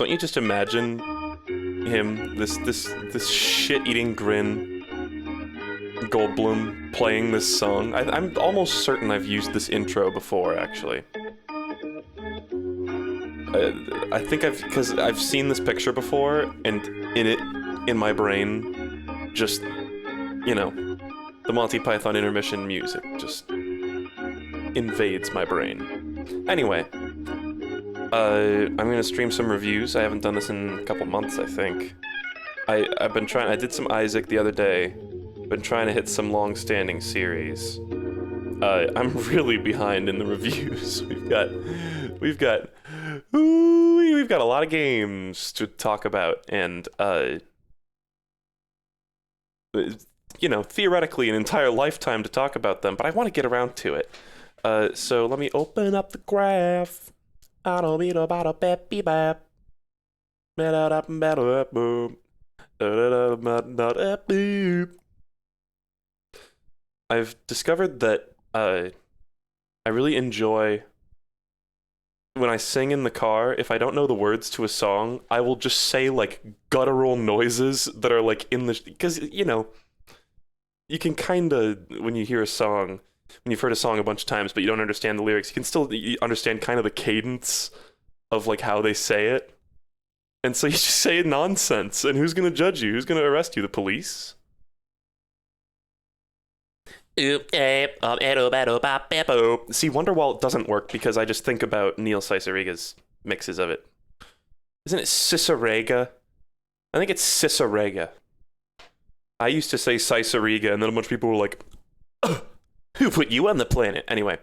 Don't you just imagine him, this shit-eating grin, Goldblum, playing this song? I'm almost certain I've used this intro before, actually. I think because I've seen this picture before, and in my brain, just, you know, the Monty Python intermission music just invades my brain. Anyway, I'm gonna stream some reviews. I haven't done this in a couple months, I think. I've been trying. I did some Isaac the other day. Been trying to hit some long-standing series. I'm really behind in the reviews. We've got a lot of games to talk about, and you know, theoretically an entire lifetime to talk about them, but I want to get around to it. So let me open up the graph. I've discovered that I really enjoy when I sing in the car. If I don't know the words to a song, I will just say like guttural noises that are like in the, because you know, you can kind of, when you hear a song, when you've heard a song a bunch of times but you don't understand the lyrics, you can still understand kind of the cadence of like how they say it, and so you just say nonsense, and who's gonna judge you? Who's gonna arrest you? The police? See, Wonderwall doesn't work because I just think about Neil Cicerega's mixes of it. Isn't it Cicerega? I think it's Cicerega. I used to say Cicerega, and then a bunch of people were like, who put you on the planet? Anyway.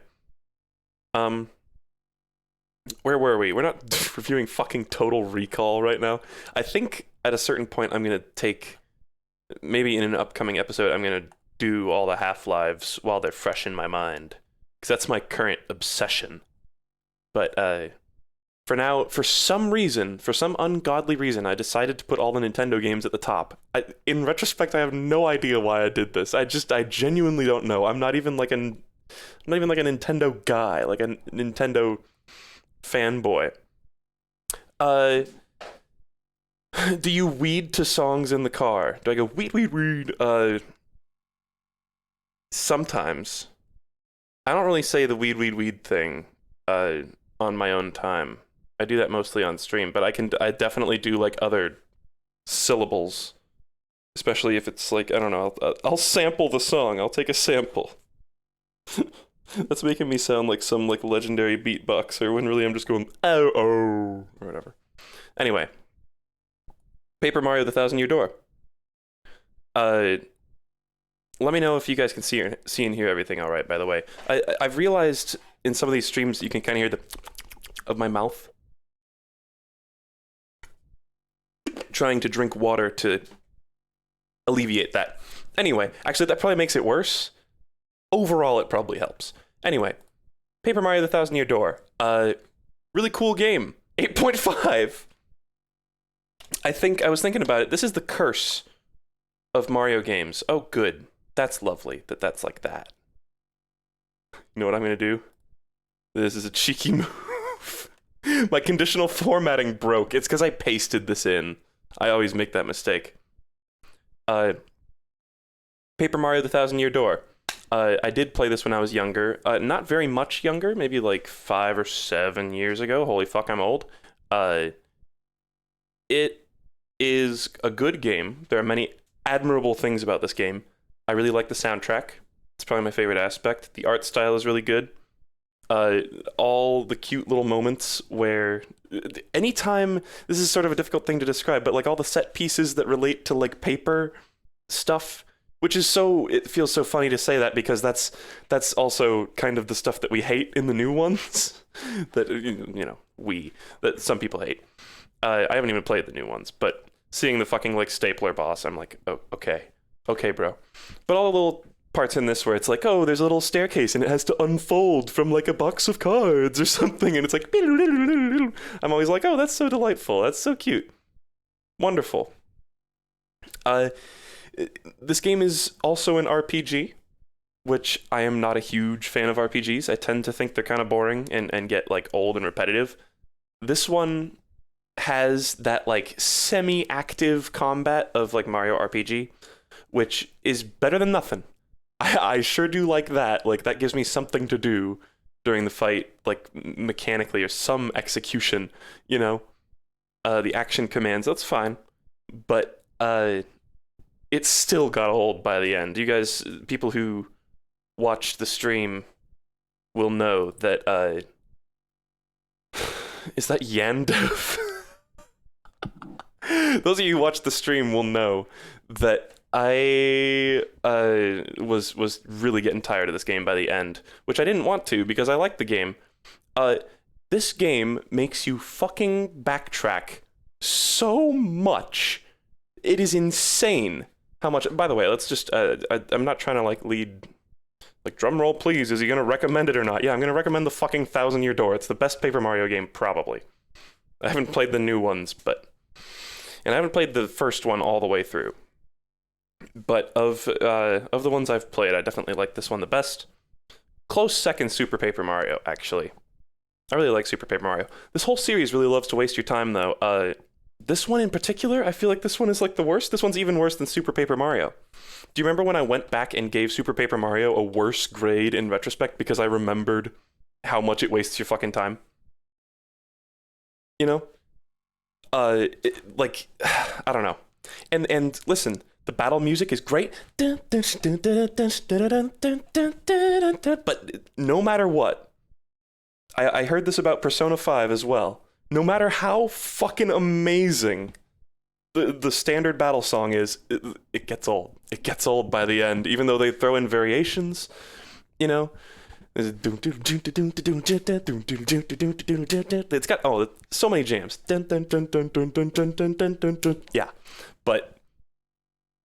Where were we? We're not reviewing fucking Total Recall right now. I think at a certain point I'm gonna take, maybe in an upcoming episode, I'm gonna do all the Half-Lives while they're fresh in my mind, because that's my current obsession. But for now, for some reason, for some ungodly reason, I decided to put all the Nintendo games at the top. In retrospect, I have no idea why I did this. I genuinely don't know. I'm not even like a Nintendo guy, like a Nintendo fanboy. Do you weed to songs in the car? Do I go weed, weed, weed? Sometimes. I don't really say the weed, weed, weed thing on my own time. I do that mostly on stream, but I definitely do like other syllables, especially if it's like, I don't know, I'll sample the song. I'll take a sample. That's making me sound like some like legendary beatboxer when really I'm just going oh or whatever. Anyway, Paper Mario: The Thousand Year Door. Let me know if you guys can see and hear everything all right, by the way. I've realized in some of these streams you can kind of hear the of my mouth. Trying to drink water to alleviate that. Anyway, actually that probably makes it worse. Overall, it probably helps. Anyway, Paper Mario: The Thousand Year Door. Really cool game. 8.5. I was thinking about it. This is the curse of Mario games. Oh, good. That's lovely that's like that. You know what I'm gonna do? This is a cheeky move. My conditional formatting broke. It's because I pasted this in. I always make that mistake. Paper Mario: The Thousand Year Door. I did play this when I was younger. Not very much younger, maybe like 5 or 7 years ago. Holy fuck, I'm old. It is a good game. There are many admirable things about this game. I really like the soundtrack. It's probably my favorite aspect. The art style is really good. All the cute little moments where anytime, this is sort of a difficult thing to describe, but like all the set pieces that relate to like paper stuff, which is it feels so funny to say that because that's also kind of the stuff that we hate in the new ones that, you know, that some people hate. I haven't even played the new ones, but seeing the fucking like stapler boss, I'm like, oh, okay, bro. But all the little parts in this where it's like, oh, there's a little staircase and it has to unfold from like a box of cards or something, and it's like, I'm always like, oh, that's so delightful. That's so cute. Wonderful. This game is also an RPG, which I am not a huge fan of RPGs. I tend to think they're kind of boring and get like old and repetitive. This one has that like semi-active combat of like Mario RPG, which is better than nothing. I sure do like that. Like that gives me something to do during the fight, like mechanically or some execution, you know. The action commands, that's fine. But it still got old by the end. You guys, people who watched the stream will know that is that Yandove? Those of you who watched the stream will know that I was really getting tired of this game by the end, which I didn't want to because I liked the game. This game makes you fucking backtrack so much. It is insane how much. By the way, let's just I'm not trying to like lead like drum roll please, is he gonna recommend it or not? Yeah, I'm gonna recommend the fucking 1000-Year Door. It's the best Paper Mario game probably. I haven't played the new ones, and I haven't played the first one all the way through. But of the ones I've played, I definitely like this one the best. Close second, Super Paper Mario, actually. I really like Super Paper Mario. This whole series really loves to waste your time, though. This one in particular, I feel like this one is like the worst. This one's even worse than Super Paper Mario. Do you remember when I went back and gave Super Paper Mario a worse grade in retrospect because I remembered how much it wastes your fucking time? You know? Like, I don't know. And listen, the battle music is great. But no matter what, I heard this about Persona 5 as well. No matter how fucking amazing the standard battle song is, it gets old. It gets old by the end, even though they throw in variations, you know? It's got so many jams. Yeah, but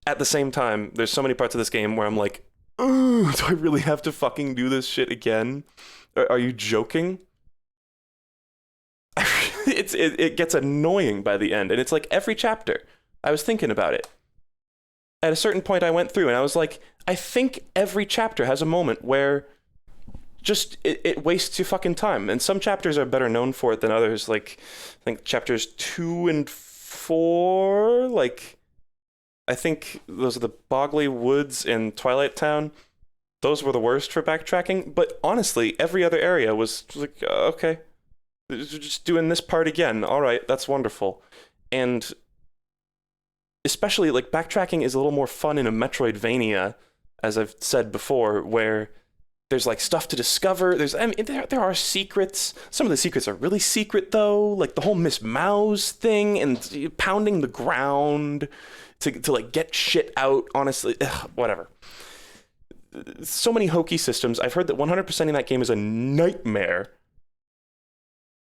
at the same time, there's so many parts of this game where I'm like, do I really have to fucking do this shit again? Are you joking? It gets annoying by the end, and it's like every chapter. I was thinking about it. At a certain point, I went through and I was like, I think every chapter has a moment where just it wastes your fucking time. And some chapters are better known for it than others. Like, I think chapters 2 and 4, like, I think those are the Bogley Woods and Twilight Town. Those were the worst for backtracking. But honestly, every other area was like, okay, just doing this part again. All right, that's wonderful. And especially, like, backtracking is a little more fun in a Metroidvania, as I've said before, where there's like stuff to discover. There are secrets. Some of the secrets are really secret though, like the whole Miss Mouse thing and pounding the ground to like get shit out. Honestly, whatever. So many hokey systems. I've heard that 100%ing that game is a nightmare.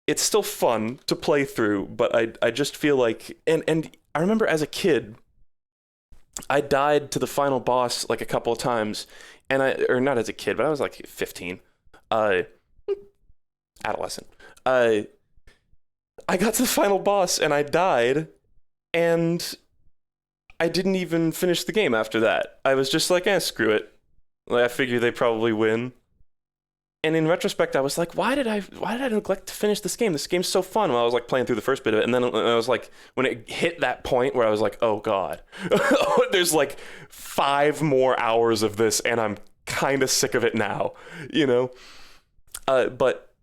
It's still fun to play through, but I just feel like and I remember as a kid, I died to the final boss like a couple of times. Or not as a kid, but I was like 15, adolescent. I got to the final boss and I died, and I didn't even finish the game after that. I was just like, screw it. Like, I figure they probably win. And in retrospect, I was like, why did I neglect to finish this game? This game's so fun. While I was like playing through the first bit of it, and then I was like, when it hit that point where I was like, oh god, there's like 5 more hours of this, and I'm kind of sick of it now, you know. But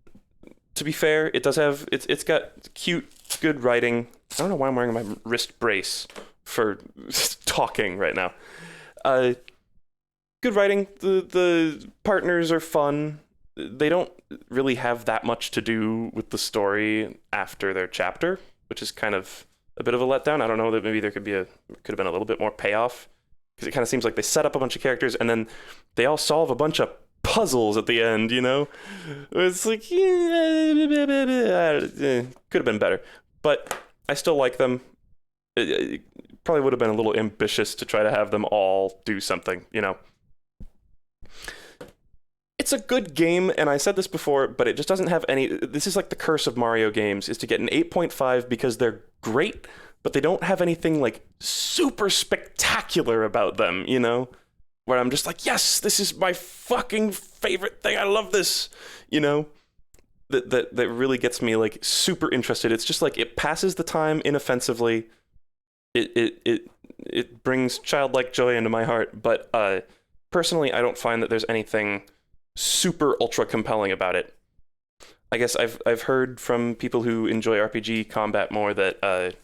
to be fair, it does have it's got cute, good writing. I don't know why I'm wearing my wrist brace for talking right now. Good writing. The partners are fun. They don't really have that much to do with the story after their chapter, which is kind of a bit of a letdown. I don't know, that maybe there could have been a little bit more payoff, because it kind of seems like they set up a bunch of characters and then they all solve a bunch of puzzles at the end, you know? It's like, could have been better, but I still like them. It probably would have been a little ambitious to try to have them all do something, you know? It's a good game, and I said this before, but it just doesn't have any. This is like the curse of Mario games, is to get an 8.5 because they're great, but they don't have anything like super spectacular about them, you know? Where I'm just like, yes, this is my fucking favorite thing. I love this, you know? that really gets me like super interested. It's just like it passes the time inoffensively. It brings childlike joy into my heart, but personally I don't find that there's anything super ultra compelling about it. I guess I've heard from people who enjoy RPG combat more that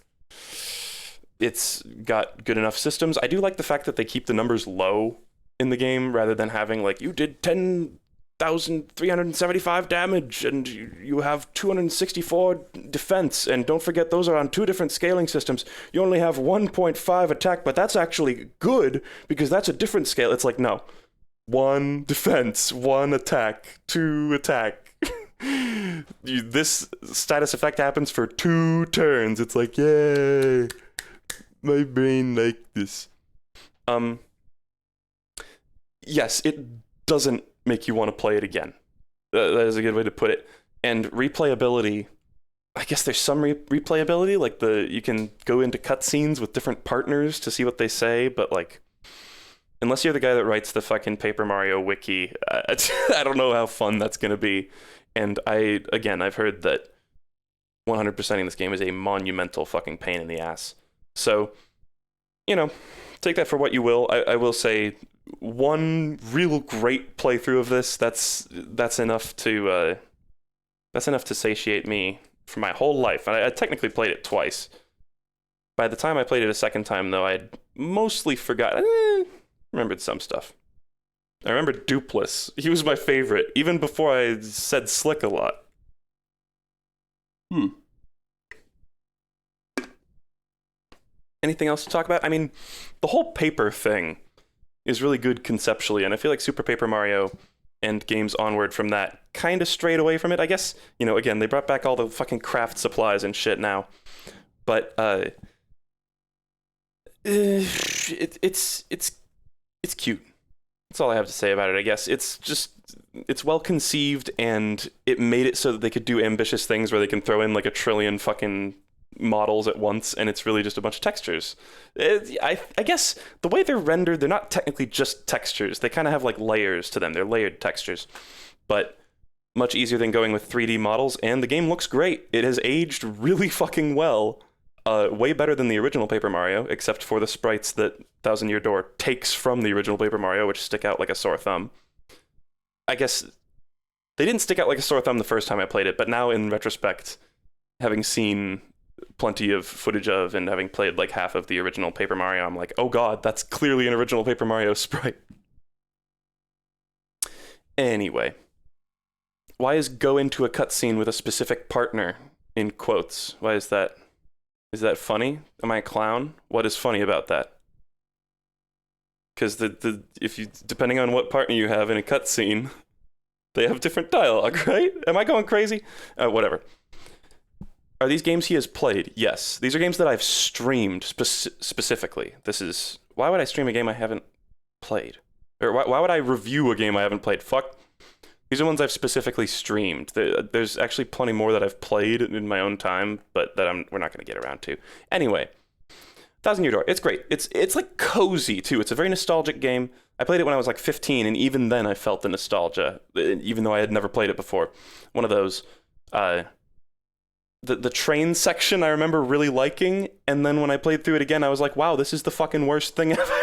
it's got good enough systems. I do like the fact that they keep the numbers low in the game rather than having like you did 10,375 damage and you have 264 defense, and don't forget those are on 2 different scaling systems. You only have 1.5 attack, but that's actually good because that's a different scale. It's like, no. 1 defense, 1 attack, 2 attack. This status effect happens for 2 turns. It's like, yay. My brain liked this. Yes, it doesn't make you want to play it again. That is a good way to put it. And replayability, I guess there's some replayability, like you can go into cutscenes with different partners to see what they say, but like, unless you're the guy that writes the fucking Paper Mario wiki, I don't know how fun that's gonna be. And I've heard that 100%ing this game is a monumental fucking pain in the ass. So, take that for what you will. I will say, one real great playthrough of this, that's enough to satiate me for my whole life. I technically played it twice. By the time I played it a second time, though, I'd mostly remembered some stuff. I remember Dupless. He was my favorite, even before I said Slick a lot. Anything else to talk about? I mean, the whole paper thing is really good conceptually, and I feel like Super Paper Mario and games onward from that kind of strayed away from it. I guess, again, they brought back all the fucking craft supplies and shit now. But it's cute. That's all I have to say about it, I guess. It's well conceived, and it made it so that they could do ambitious things where they can throw in like 1 trillion fucking models at once, and it's really just a bunch of textures. I guess the way they're rendered, they're not technically just textures. They kind of have like layers to them. They're layered textures, but much easier than going with 3D models, and the game looks great. It has aged really fucking well. Way better than the original Paper Mario, except for the sprites that Thousand Year Door takes from the original Paper Mario, which stick out like a sore thumb. I guess they didn't stick out like a sore thumb the first time I played it, but now in retrospect, having seen plenty of footage of and having played like half of the original Paper Mario, I'm like, oh god, that's clearly an original Paper Mario sprite. Anyway, why is go into a cutscene with a specific partner in quotes? Why is that? Is that funny? Am I a clown? What is funny about that? Because if you, depending on what partner you have in a cutscene, they have different dialogue, right? Am I going crazy? Whatever. Are these games he has played? Yes. These are games that I've streamed specifically. Why would I stream a game I haven't played? Or why would I review a game I haven't played? Fuck. These are ones I've specifically streamed. There's actually plenty more that I've played in my own time, but that we're not going to get around to. Anyway, Thousand Year Door. It's great. It's like cozy too. It's a very nostalgic game. I played it when I was like 15, and even then I felt the nostalgia, even though I had never played it before. One of those. The train section I remember really liking, and then when I played through it again, I was like, wow, this is the fucking worst thing ever.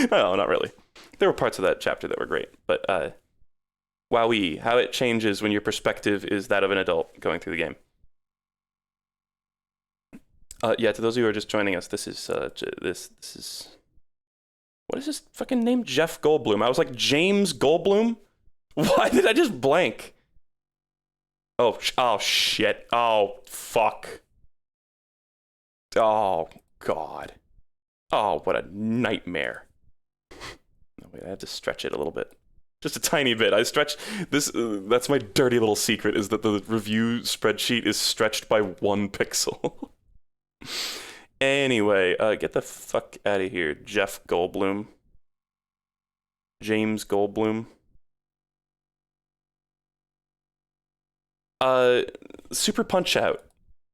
No, not really. There were parts of that chapter that were great, but wowee, how it changes when your perspective is that of an adult going through the game. Yeah, to those of you who are just joining us, this is this is what is this fucking name? Jeff Goldblum. I was like, James Goldblum? Why did I just blank? Oh shit. Oh fuck. Oh god. Oh, what a nightmare. No, wait, I have to stretch it a little bit. Just a tiny bit. I stretch this. That's my dirty little secret, is that the review spreadsheet is stretched by 1 pixel. Anyway, get the fuck out of here, Jeff Goldblum. James Goldblum. Super Punch-Out.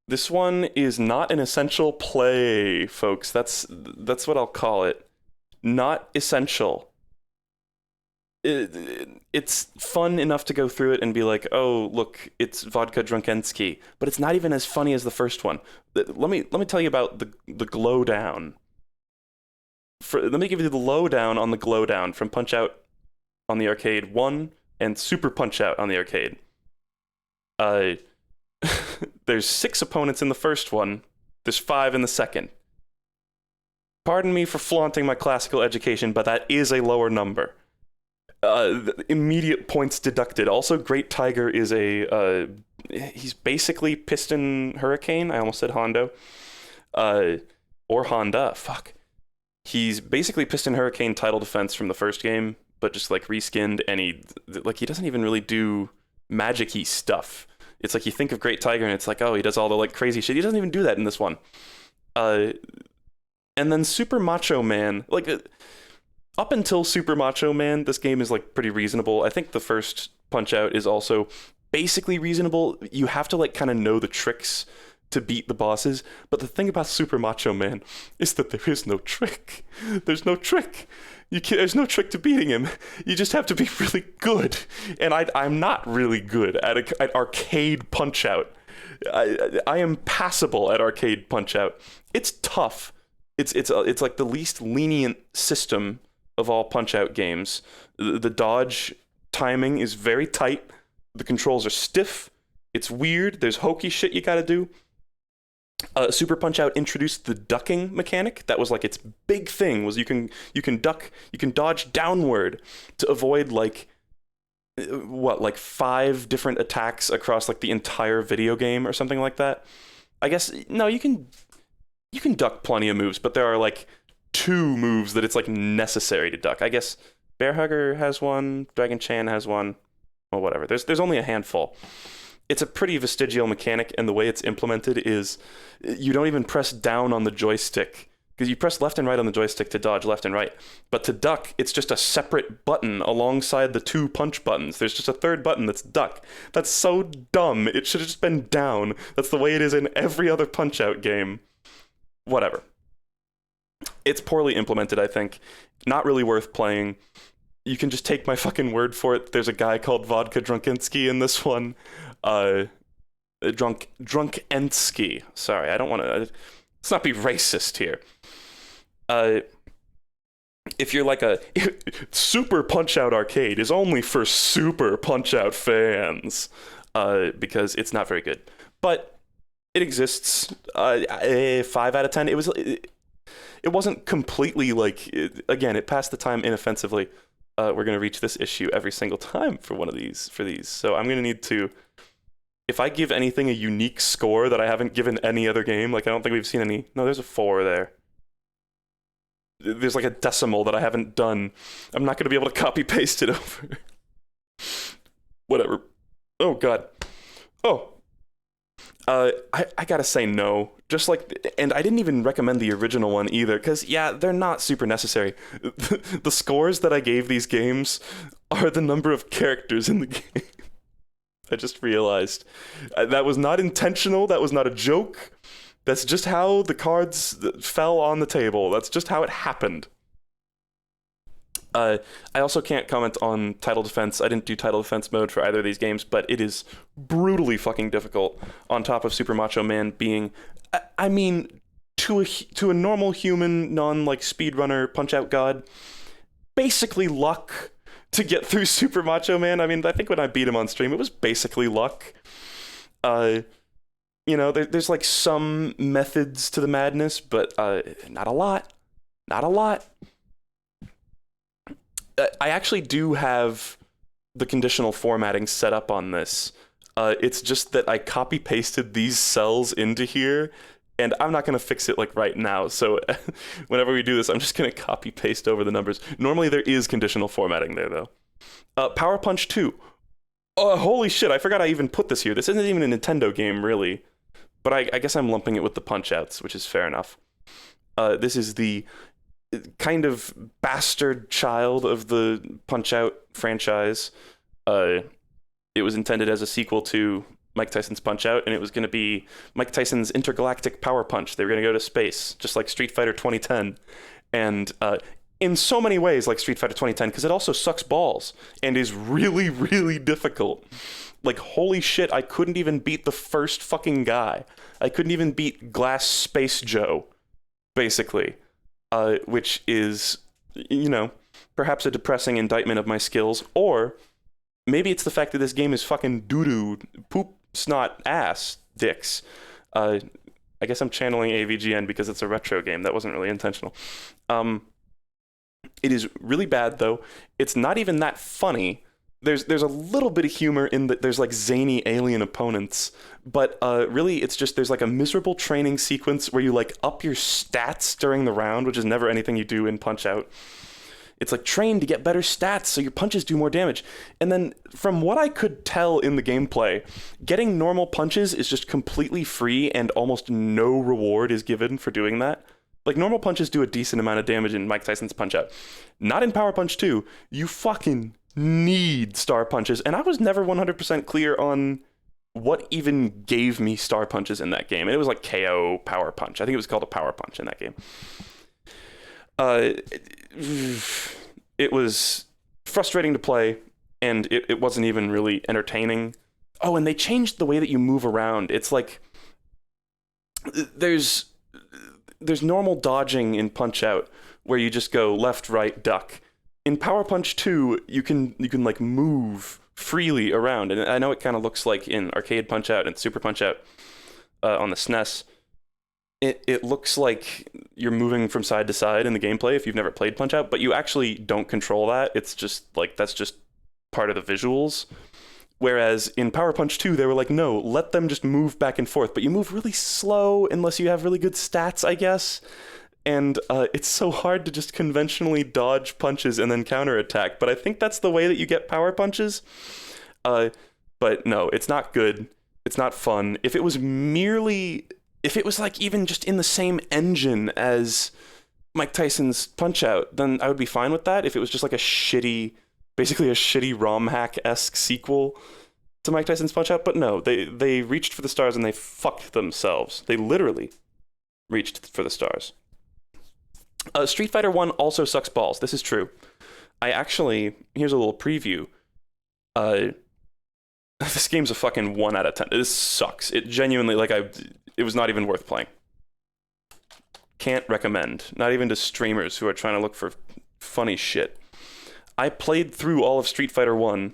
This one is not an essential play, folks. That's what I'll call it. Not essential. it's fun enough to go through it and be like, oh, look, it's Vodka Drunkensky, but it's not even as funny as the first one. Let me tell you about the glow down. Let me give you the lowdown on the glow down from Punch Out on the arcade 1 and Super Punch Out on the arcade. There's 6 opponents in the first one. There's 5 in the second. Pardon me for flaunting my classical education, but that is a lower number. Immediate points deducted. Also, Great Tiger is he's basically Piston Hurricane. I almost said Hondo. Or Honda. Fuck. He's basically Piston Hurricane title defense from the first game, but just like reskinned, and he doesn't even really do magic-y stuff. It's like you think of Great Tiger and it's like, oh, he does all the like crazy shit. He doesn't even do that in this one. And then Super Macho Man, like up until Super Macho Man, this game is like pretty reasonable. I think the first Punch Out is also basically reasonable. You have to like kind of know the tricks to beat the bosses, but the thing about Super Macho Man is that there is no trick. There's no trick. There's no trick to beating him. You just have to be really good, and I'm not really good at arcade Punch Out. I am passable at arcade Punch Out. It's tough. It's like the least lenient system of all Punch Out games. The dodge timing is very tight. The controls are stiff. It's weird. There's hokey shit you gotta do. Super Punch Out introduced the ducking mechanic. That was like its big thing, was you can dodge downward to avoid like 5 different attacks across like the entire video game or something like that. I guess no, you can duck plenty of moves, but there are like 2 moves that it's like necessary to duck. I guess Bear Hugger has one, Dragon Chan has one, well, whatever. There's only a handful. It's a pretty vestigial mechanic, and the way it's implemented is you don't even press down on the joystick, because you press left and right on the joystick to dodge left and right. But to duck, it's just a separate button alongside the 2 punch buttons. There's just a third button that's duck. That's so dumb. It should have just been down. That's the way it is in every other Punch Out game. Whatever. It's poorly implemented, I think. Not really worth playing. You can just take my fucking word for it. There's a guy called Vodka Drunkensky in this one. Drunkensky. Sorry, I don't want to... Let's not be racist here. If you're like Super Punch-Out Arcade is only for Super Punch-Out fans. Because it's not very good. But it exists. 5 out of 10. It wasn't completely like... Again, it passed the time inoffensively. We're going to reach this issue every single time for these. So I'm going to need to... If I give anything a unique score that I haven't given any other game, like I don't think we've seen any... No, there's a 4 there. There's like a decimal that I haven't done. I'm not going to be able to copy-paste it over. Whatever. Oh, God. Oh. I gotta say no. Just like... And I didn't even recommend the original one either, because, yeah, they're not super necessary. The scores that I gave these games are the number of characters in the game. I just realized. That was not intentional. That was not a joke. That's just how the cards fell on the table. That's just how it happened. I also can't comment on title defense. I didn't do title defense mode for either of these games, but it is brutally fucking difficult, on top of Super Macho Man being... I mean, to a normal human, non-like speedrunner Punch-Out god, basically luck to get through Super Macho Man. I mean, I think when I beat him on stream, it was basically luck. You know, there's like some methods to the madness, but not a lot. Not a lot. I actually do have the conditional formatting set up on this. It's just that I copy-pasted these cells into here, and I'm not going to fix it like right now. So whenever we do this, I'm just going to copy-paste over the numbers. Normally there is conditional formatting there, though. Power Punch 2. Oh, holy shit, I forgot I even put this here. This isn't even a Nintendo game, really. But I guess I'm lumping it with the Punch-Outs, which is fair enough. This is the kind of bastard child of the Punch-Out franchise. It was intended as a sequel to Mike Tyson's Punch-Out, and it was going to be Mike Tyson's Intergalactic Power Punch. They were going to go to space, just like Street Fighter 2010. And in so many ways like Street Fighter 2010 because it also sucks balls and is really, really difficult. Like, holy shit, I couldn't even beat the first fucking guy. I couldn't even beat Glass Space Joe, basically. Which is, you know, perhaps a depressing indictment of my skills, or maybe it's the fact that this game is fucking doo-doo, poop, snot, ass, dicks. I guess I'm channeling AVGN because it's a retro game. That wasn't really intentional. It is really bad, though. It's not even that funny. There's a little bit of humor in that there's like zany alien opponents, but really it's just there's like a miserable training sequence where you like up your stats during the round, which is never anything you do in Punch-Out. It's like train to get better stats so your punches do more damage. And then from what I could tell in the gameplay, getting normal punches is just completely free and almost no reward is given for doing that. Like, normal punches do a decent amount of damage in Mike Tyson's Punch-Out. Not in Power Punch 2. You fucking need star punches, and I was never 100% clear on what even gave me star punches in that game. And it was like KO Power Punch. I think it was called a Power Punch in that game. It was frustrating to play, and it wasn't even really entertaining. Oh, and they changed the way that you move around. It's like there's normal dodging in Punch-Out where you just go left, right, duck. In Power Punch 2, you can like move freely around, and I know it kind of looks like in Arcade Punch-Out and Super Punch-Out on the SNES. It looks like you're moving from side to side in the gameplay if you've never played Punch-Out, but you actually don't control that. It's just like that's just part of the visuals. Whereas in Power Punch 2, they were like, no, let them just move back and forth, but you move really slow unless you have really good stats, I guess. And it's so hard to just conventionally dodge punches and then counterattack, but I think that's the way that you get power punches. But no, it's not good. It's not fun. If it was like even just in the same engine as Mike Tyson's Punch-Out, then I would be fine with that. If it was just like basically a shitty ROM hack-esque sequel to Mike Tyson's Punch-Out, but no, they reached for the stars and they fucked themselves. They literally reached for the stars. Street Fighter 1 also sucks balls. This is true. Here's a little preview. This game's a fucking 1 out of 10. This sucks. It genuinely, it was not even worth playing. Can't recommend. Not even to streamers who are trying to look for funny shit. I played through all of Street Fighter 1.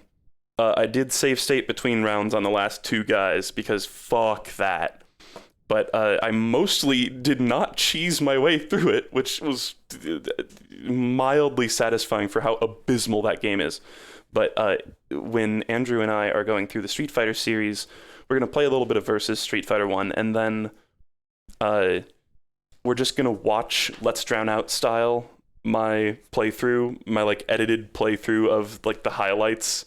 I did save state between rounds on the last 2 guys, because fuck that. But I mostly did not cheese my way through it, which was mildly satisfying for how abysmal that game is. But when Andrew and I are going through the Street Fighter series, we're going to play a little bit of Versus Street Fighter 1, and then we're just going to watch Let's Drown Out style my playthrough, my like edited playthrough of like the highlights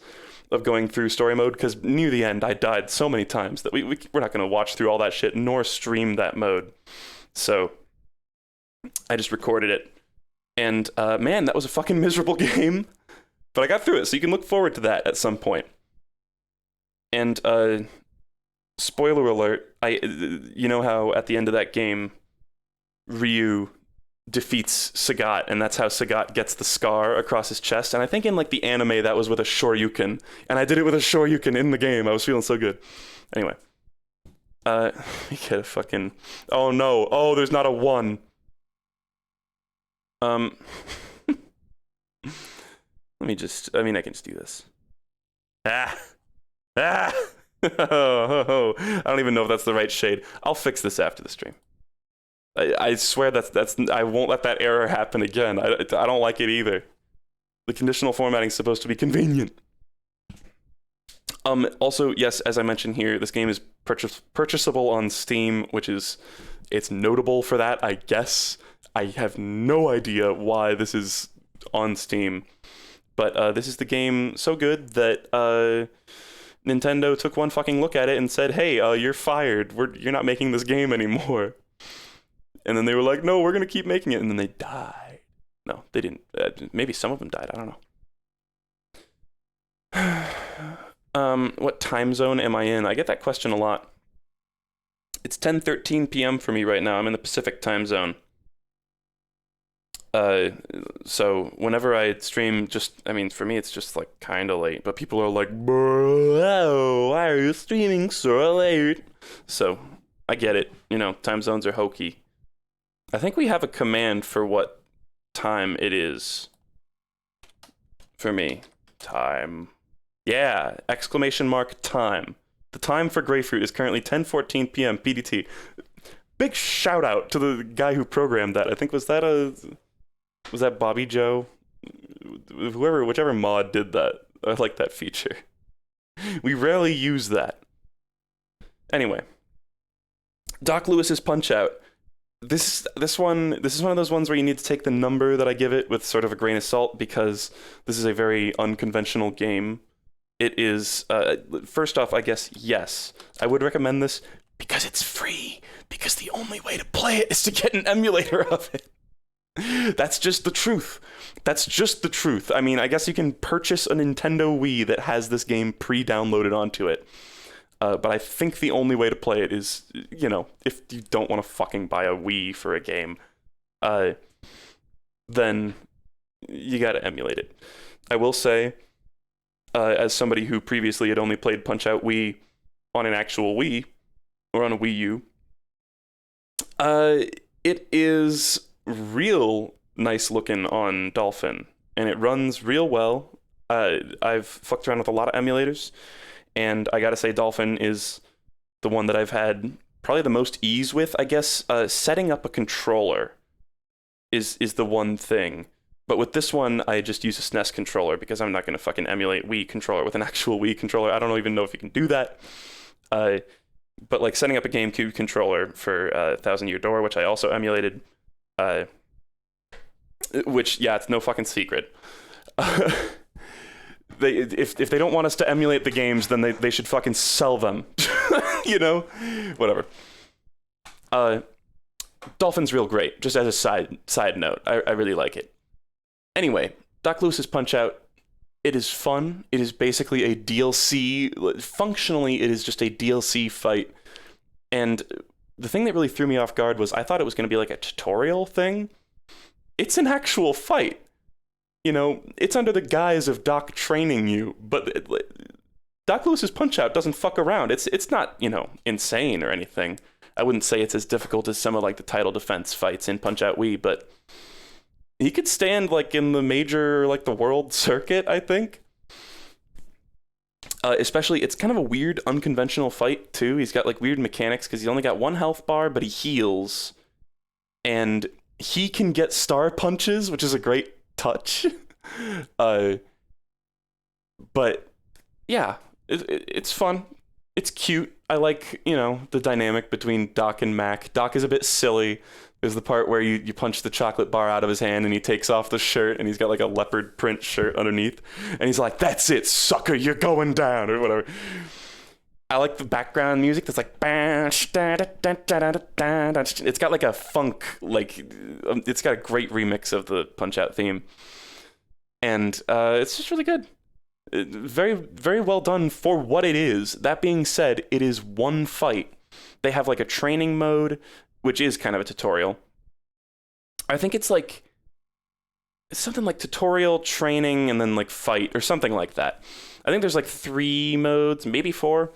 of going through story mode, because near the end I died so many times that we're not going to watch through all that shit nor stream that mode. So I just recorded it, and man, that was a fucking miserable game, but I got through it, so you can look forward to that at some point. And spoiler alert, you know how at the end of that game Ryu defeats Sagat, and that's how Sagat gets the scar across his chest. And I think in like the anime that was with a Shoryuken, and I did it with a Shoryuken in the game. I was feeling so good. Anyway, let me get a fucking, oh no, oh there's not a 1. Let me just, I can just do this. I don't even know if that's the right shade. I'll fix this after the stream. I swear that's I won't let that error happen again. I don't like it either. The conditional formatting is supposed to be convenient. Also, yes, as I mentioned here, this game is purchasable on Steam, it's notable for that, I guess. I have no idea why this is on Steam, but this is the game so good that Nintendo took one fucking look at it and said, "Hey, you're fired. You're not making this game anymore." And then they were like, "No, we're gonna keep making it," and then they died. No, they didn't. Maybe some of them died. I don't know. What time zone am I in? I get that question a lot. It's 10:13 p.m. for me right now. I'm in the Pacific time zone. So whenever I stream, I mean, for me, it's just like kind of late, but people are like, bro, why are you streaming so late? So I get it. You know, time zones are hokey. I think we have a command for what time it is for me. Time. Yeah, exclamation mark time. The time for Grapefruit is currently 10:14 p.m. PDT. Big shout out to the guy who programmed that. I think was that Bobby Joe? Whichever mod did that. I like that feature. We rarely use that. Anyway, Doc Lewis's Punch-Out. This is one of those ones where you need to take the number that I give it with sort of a grain of salt, because this is a very unconventional game. It is, first off, I guess, yes, I would recommend this because it's free, because the only way to play it is to get an emulator of it. That's just the truth. That's just the truth. I mean, I guess you can purchase a Nintendo Wii that has this game pre-downloaded onto it. But I think the only way to play it is, you know, if you don't want to fucking buy a Wii for a game, then you gotta emulate it. I will say, as somebody who previously had only played Punch-Out Wii on an actual Wii, or on a Wii U, it is real nice looking on Dolphin, and it runs real well. I've fucked around with a lot of emulators, and I gotta say Dolphin is the one that I've had probably the most ease with, I guess. Setting up a controller is the one thing. But with this one, I just use a SNES controller, because I'm not gonna fucking emulate Wii controller with an actual Wii controller. I don't even know if you can do that. But like setting up a GameCube controller for Thousand Year Door, which I also emulated, which, yeah, it's no fucking secret. If they don't want us to emulate the games, then they should fucking sell them. You know? Whatever. Dolphin's real great, just as a side note. I really like it. Anyway, Doc Lewis's Punch-Out, it is fun. It is basically a DLC. Functionally, it is just a DLC fight. And the thing that really threw me off guard was I thought it was going to be like a tutorial thing. It's an actual fight. You know, it's under the guise of Doc training you, but Doc Lewis's Punch-Out doesn't fuck around. It's not, you know, insane or anything. I wouldn't say it's as difficult as some of like the title defense fights in Punch-Out Wii, but he could stand like in the major, like the world circuit, I think. Especially, it's kind of a weird, unconventional fight too. He's got like weird mechanics because he's only got one health bar, but he heals, and he can get star punches, which is a great touch. But yeah, it's fun. It's cute. I like, you know, the dynamic between Doc and Mac. Doc is a bit silly. There's the part where you punch the chocolate bar out of his hand and he takes off the shirt and he's got like a leopard print shirt underneath. And he's like, "That's it, sucker, you're going down," or whatever. I like the background music that's like, it's got like a funk, like, it's got a great remix of the Punch-Out theme. And it's just really good. Very, very well done for what it is. That being said, it is one fight. They have like a training mode, which is kind of a tutorial. I think it's something like tutorial, training, and then like fight, or something like that. I think there's like 3 modes, maybe 4,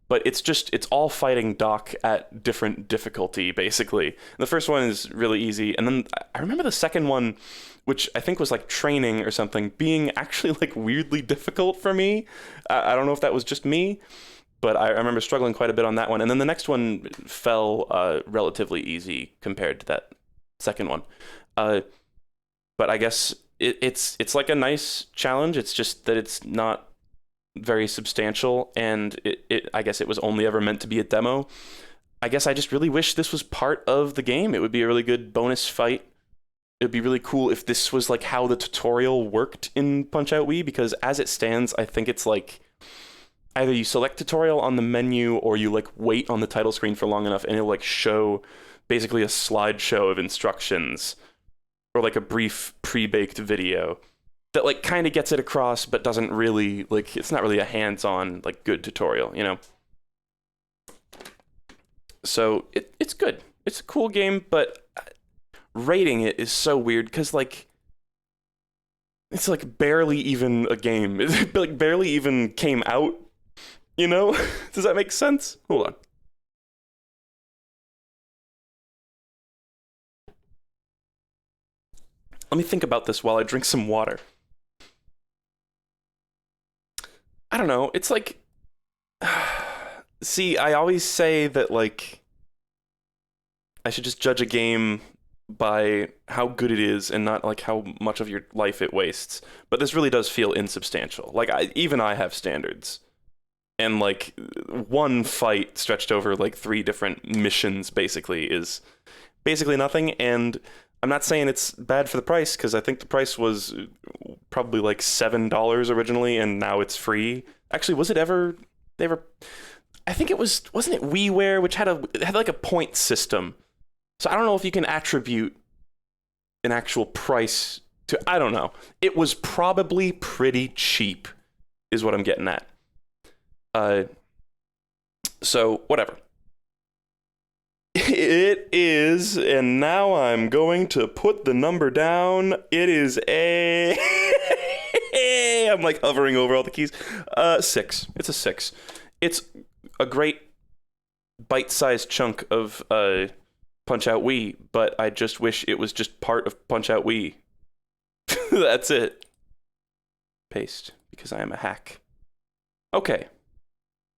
but it's all fighting Doc at different difficulty, basically. The first one is really easy, and then I remember the second one, which I think was like training or something, being actually like weirdly difficult for me. I don't know if that was just me, but I remember struggling quite a bit on that one. And then the next one fell relatively easy compared to that second one. But I guess it's like a nice challenge. It's just that it's not very substantial, and I guess it was only ever meant to be a demo. I guess I just really wish this was part of the game. It would be a really good bonus fight. It would be really cool if this was like how the tutorial worked in Punch-Out Wii, because as it stands, I think it's like either you select tutorial on the menu or you like wait on the title screen for long enough and it'll like show basically a slideshow of instructions or like a brief pre-baked video that like kind of gets it across but doesn't really, like, it's not really a hands-on like good tutorial, you know? So it's good. It's a cool game, but rating it is so weird because like it's like barely even a game. It like barely even came out, you know? Does that make sense? Hold on. Let me think about this while I drink some water. I don't know. It's like see, I always say that like I should just judge a game by how good it is and not like how much of your life it wastes. But this really does feel insubstantial. Like even I have standards. And like one fight stretched over like 3 different missions basically is basically nothing. And I'm not saying it's bad for the price because I think the price was probably like $7 originally and now it's free. Actually, was it ever they ever I think it wasn't it WiiWare, which had like a point system. So I don't know if you can attribute an actual price to, I don't know. It was probably pretty cheap is what I'm getting at. So whatever. It is, and now I'm going to put the number down. It is a I'm like hovering over all the keys. 6. It's a 6. It's a great bite-sized chunk of Punch-Out Wii, but I just wish it was just part of Punch-Out Wii. That's it. Paste, because I am a hack. Okay.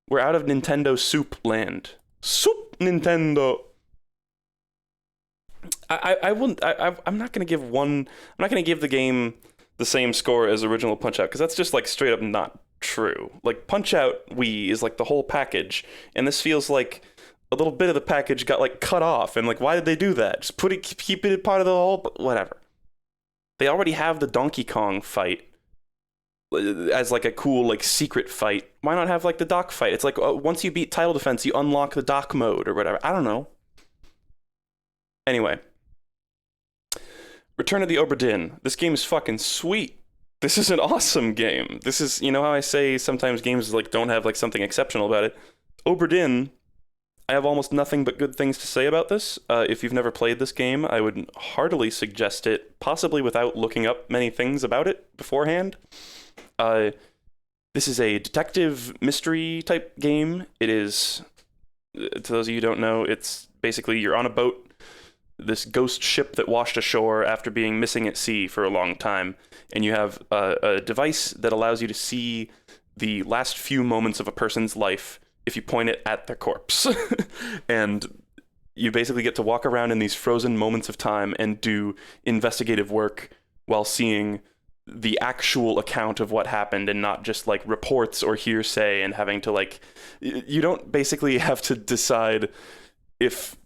We're out of Nintendo Soup land. Soup Nintendo. I'm not gonna give the game the same score as original Punch-Out because that's just like straight up not true. Like Punch-Out Wii is like the whole package, and this feels like a little bit of the package got like cut off, and like why did they do that? Just keep it part of the whole. Whatever. They already have the Donkey Kong fight as like a cool like secret fight. Why not have like the dock fight? It's like once you beat title defense, you unlock the dock mode or whatever. I don't know. Anyway, Return of the Oberdin. This game is fucking sweet. This is an awesome game. This is, you know how I say sometimes games like don't have like something exceptional about it. Oberdin, I have almost nothing but good things to say about this. If you've never played this game, I would heartily suggest it, possibly without looking up many things about it beforehand. This is a detective mystery type game. It is, to those of you who don't know, it's basically you're on a boat, this ghost ship that washed ashore after being missing at sea for a long time, and you have a device that allows you to see the last few moments of a person's life if you point it at their corpse. And you basically get to walk around in these frozen moments of time and do investigative work while seeing the actual account of what happened and not just like reports or hearsay and having to like, you don't basically have to decide if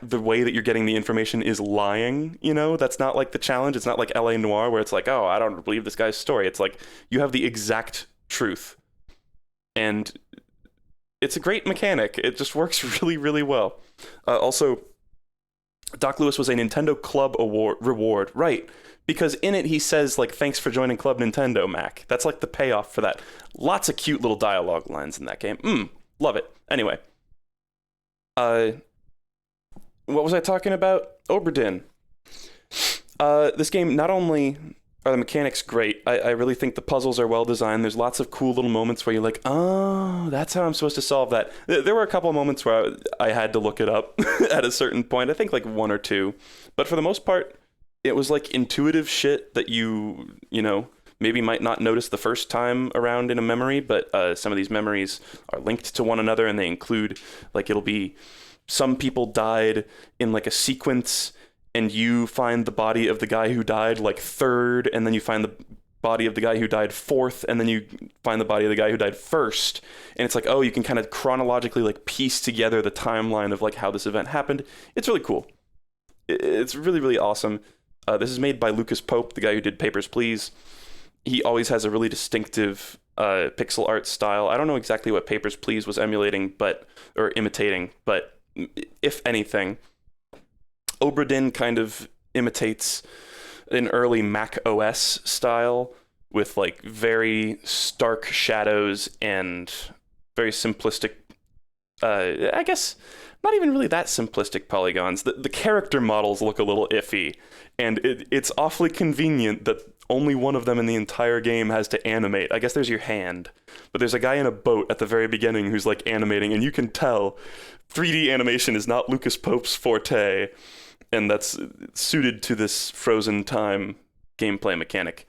the way that you're getting the information is lying, you know? That's not like the challenge. It's not like LA Noire where it's like, oh, I don't believe this guy's story. It's like you have the exact truth. And it's a great mechanic. It just works really, really well. Also, Doc Lewis was a Nintendo Club reward, right? Because in it he says like, thanks for joining Club Nintendo, Mac. That's like the payoff for that. Lots of cute little dialogue lines in that game. Love it. Anyway. What was I talking about? Oberdin. This game, not only are the mechanics great, I really think the puzzles are well designed. There's lots of cool little moments where you're like, oh, that's how I'm supposed to solve that. There were a couple of moments where I had to look it up at a certain point. I think like 1 or 2. But for the most part, it was like intuitive shit that you know, maybe might not notice the first time around in a memory, but some of these memories are linked to one another, and they include, like, it'll be some people died in like a sequence, and you find the body of the guy who died like 3rd, and then you find the body of the guy who died 4th, and then you find the body of the guy who died 1st, and it's like, oh, you can kind of chronologically like piece together the timeline of like how this event happened. It's really cool. It's really, really awesome. This is made by Lucas Pope, the guy who did Papers, Please. He always has a really distinctive pixel art style. I don't know exactly what Papers, Please was emulating, or imitating, but if anything, Oberdin kind of imitates an early Mac OS style with like very stark shadows and very simplistic, I guess not even really that simplistic polygons. The character models look a little iffy, and it's awfully convenient that only one of them in the entire game has to animate. I guess there's your hand, but there's a guy in a boat at the very beginning who's like animating, and you can tell 3D animation is not Lucas Pope's forte, and that's suited to this frozen time gameplay mechanic.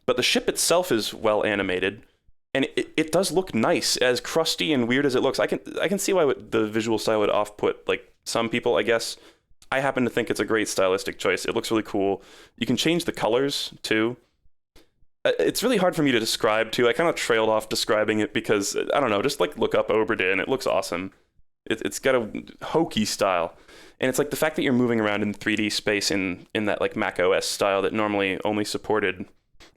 But the ship itself is well animated, and it does look nice, as crusty and weird as it looks. I can see why the visual style would off-put like some people, I guess. I happen to think it's a great stylistic choice. It looks really cool. You can change the colors too. It's really hard for me to describe too. I kind of trailed off describing it because I don't know. Just like look up Oberdin. It looks awesome. It's got a hokey style, and it's like the fact that you're moving around in 3D space in that like Mac OS style that normally only supported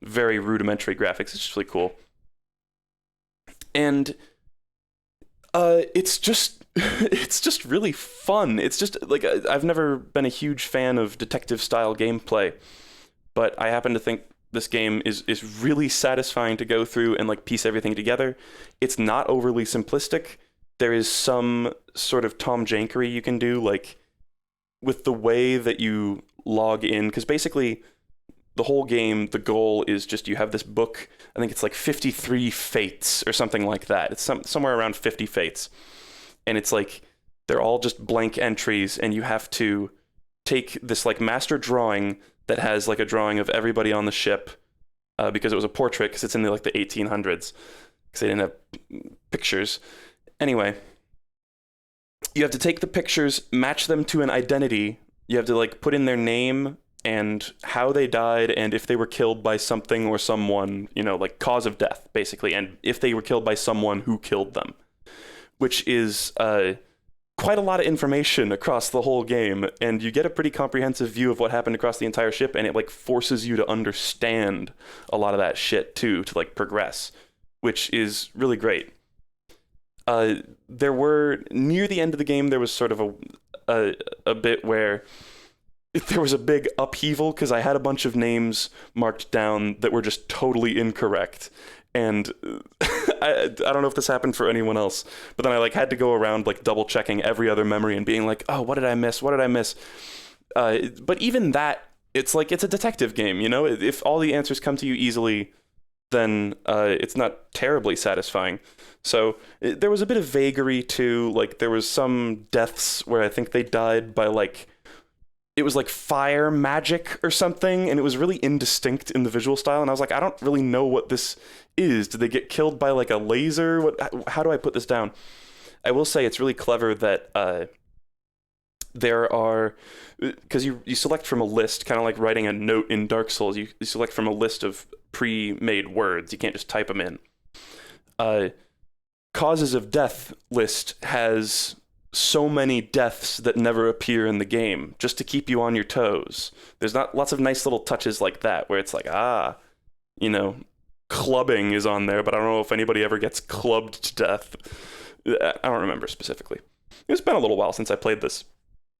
very rudimentary graphics. It's just really cool. And it's just really fun. It's just like I've never been a huge fan of detective style gameplay, but I happen to think this game is really satisfying to go through and like piece everything together. It's not overly simplistic. There is some sort of Tom Jankery you can do, like with the way that you log in, because basically the whole game, the goal is just you have this book. I think it's like 53 fates or something like that. It's somewhere around 50 fates. And it's like they're all just blank entries, and you have to take this like master drawing that has like a drawing of everybody on the ship because it was a portrait, because it's in like the 1800s, because they didn't have pictures. Anyway, you have to take the pictures, match them to an identity. You have to like put in their name and how they died, and if they were killed by something or someone, you know, like cause of death, basically, and if they were killed by someone who killed them, which is quite a lot of information across the whole game, and you get a pretty comprehensive view of what happened across the entire ship, and it like forces you to understand a lot of that shit too, to like progress, which is really great. There were, near the end of the game, there was sort of a bit where there was a big upheaval because I had a bunch of names marked down that were just totally incorrect. And I don't know if this happened for anyone else, but then I like had to go around like double checking every other memory and being like, oh, what did I miss? What did I miss? But even that, it's like, it's a detective game, you know? If all the answers come to you easily, then it's not terribly satisfying. So there was a bit of vagary too. Like there was some deaths where I think they died by like, it was like fire magic or something, and it was really indistinct in the visual style, and I was like, I don't really know what this is. Did they get killed by like a laser? How do I put this down? I will say it's really clever that there are, because you select from a list, kind of like writing a note in Dark Souls, you select from a list of pre-made words. You can't just type them in. Causes of death list has so many deaths that never appear in the game, just to keep you on your toes. There's not lots of nice little touches like that, where it's like, you know, clubbing is on there, but I don't know if anybody ever gets clubbed to death. I don't remember specifically. It's been a little while since I played this.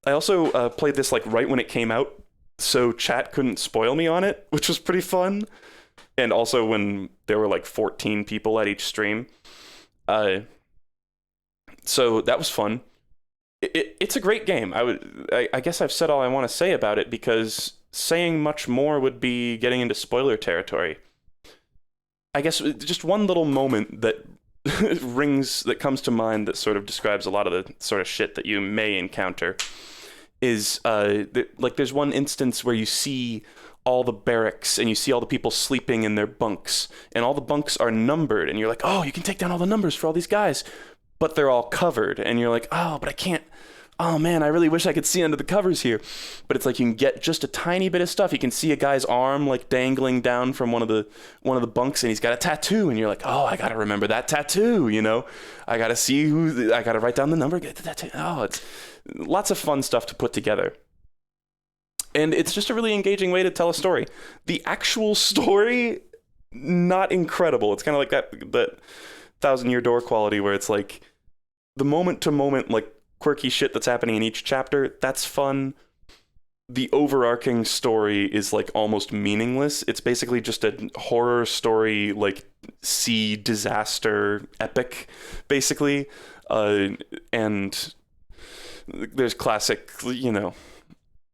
I also played this like right when it came out, so chat couldn't spoil me on it, which was pretty fun. And also when there were like 14 people at each stream. So that was fun. It's a great game. I guess I've said all I want to say about it, because saying much more would be getting into spoiler territory. I guess just one little moment that that comes to mind that sort of describes a lot of the sort of shit that you may encounter is like there's one instance where you see all the barracks and you see all the people sleeping in their bunks, and all the bunks are numbered, and you're like, oh, you can take down all the numbers for all these guys, but they're all covered, and you're like, oh, but I can't. Oh man, I really wish I could see under the covers here. But it's like you can get just a tiny bit of stuff. You can see a guy's arm like dangling down from one of the bunks, and he's got a tattoo, and you're like, oh, I gotta remember that tattoo, you know? I gotta write down the number, get the tattoo. Oh, it's lots of fun stuff to put together. And it's just a really engaging way to tell a story. The actual story, not incredible. It's kind of like that Thousand Year Door quality, where it's like the moment to moment like quirky shit that's happening in each chapter, that's fun. The overarching story is like almost meaningless. It's basically just a horror story, like sea disaster epic, basically. And there's classic,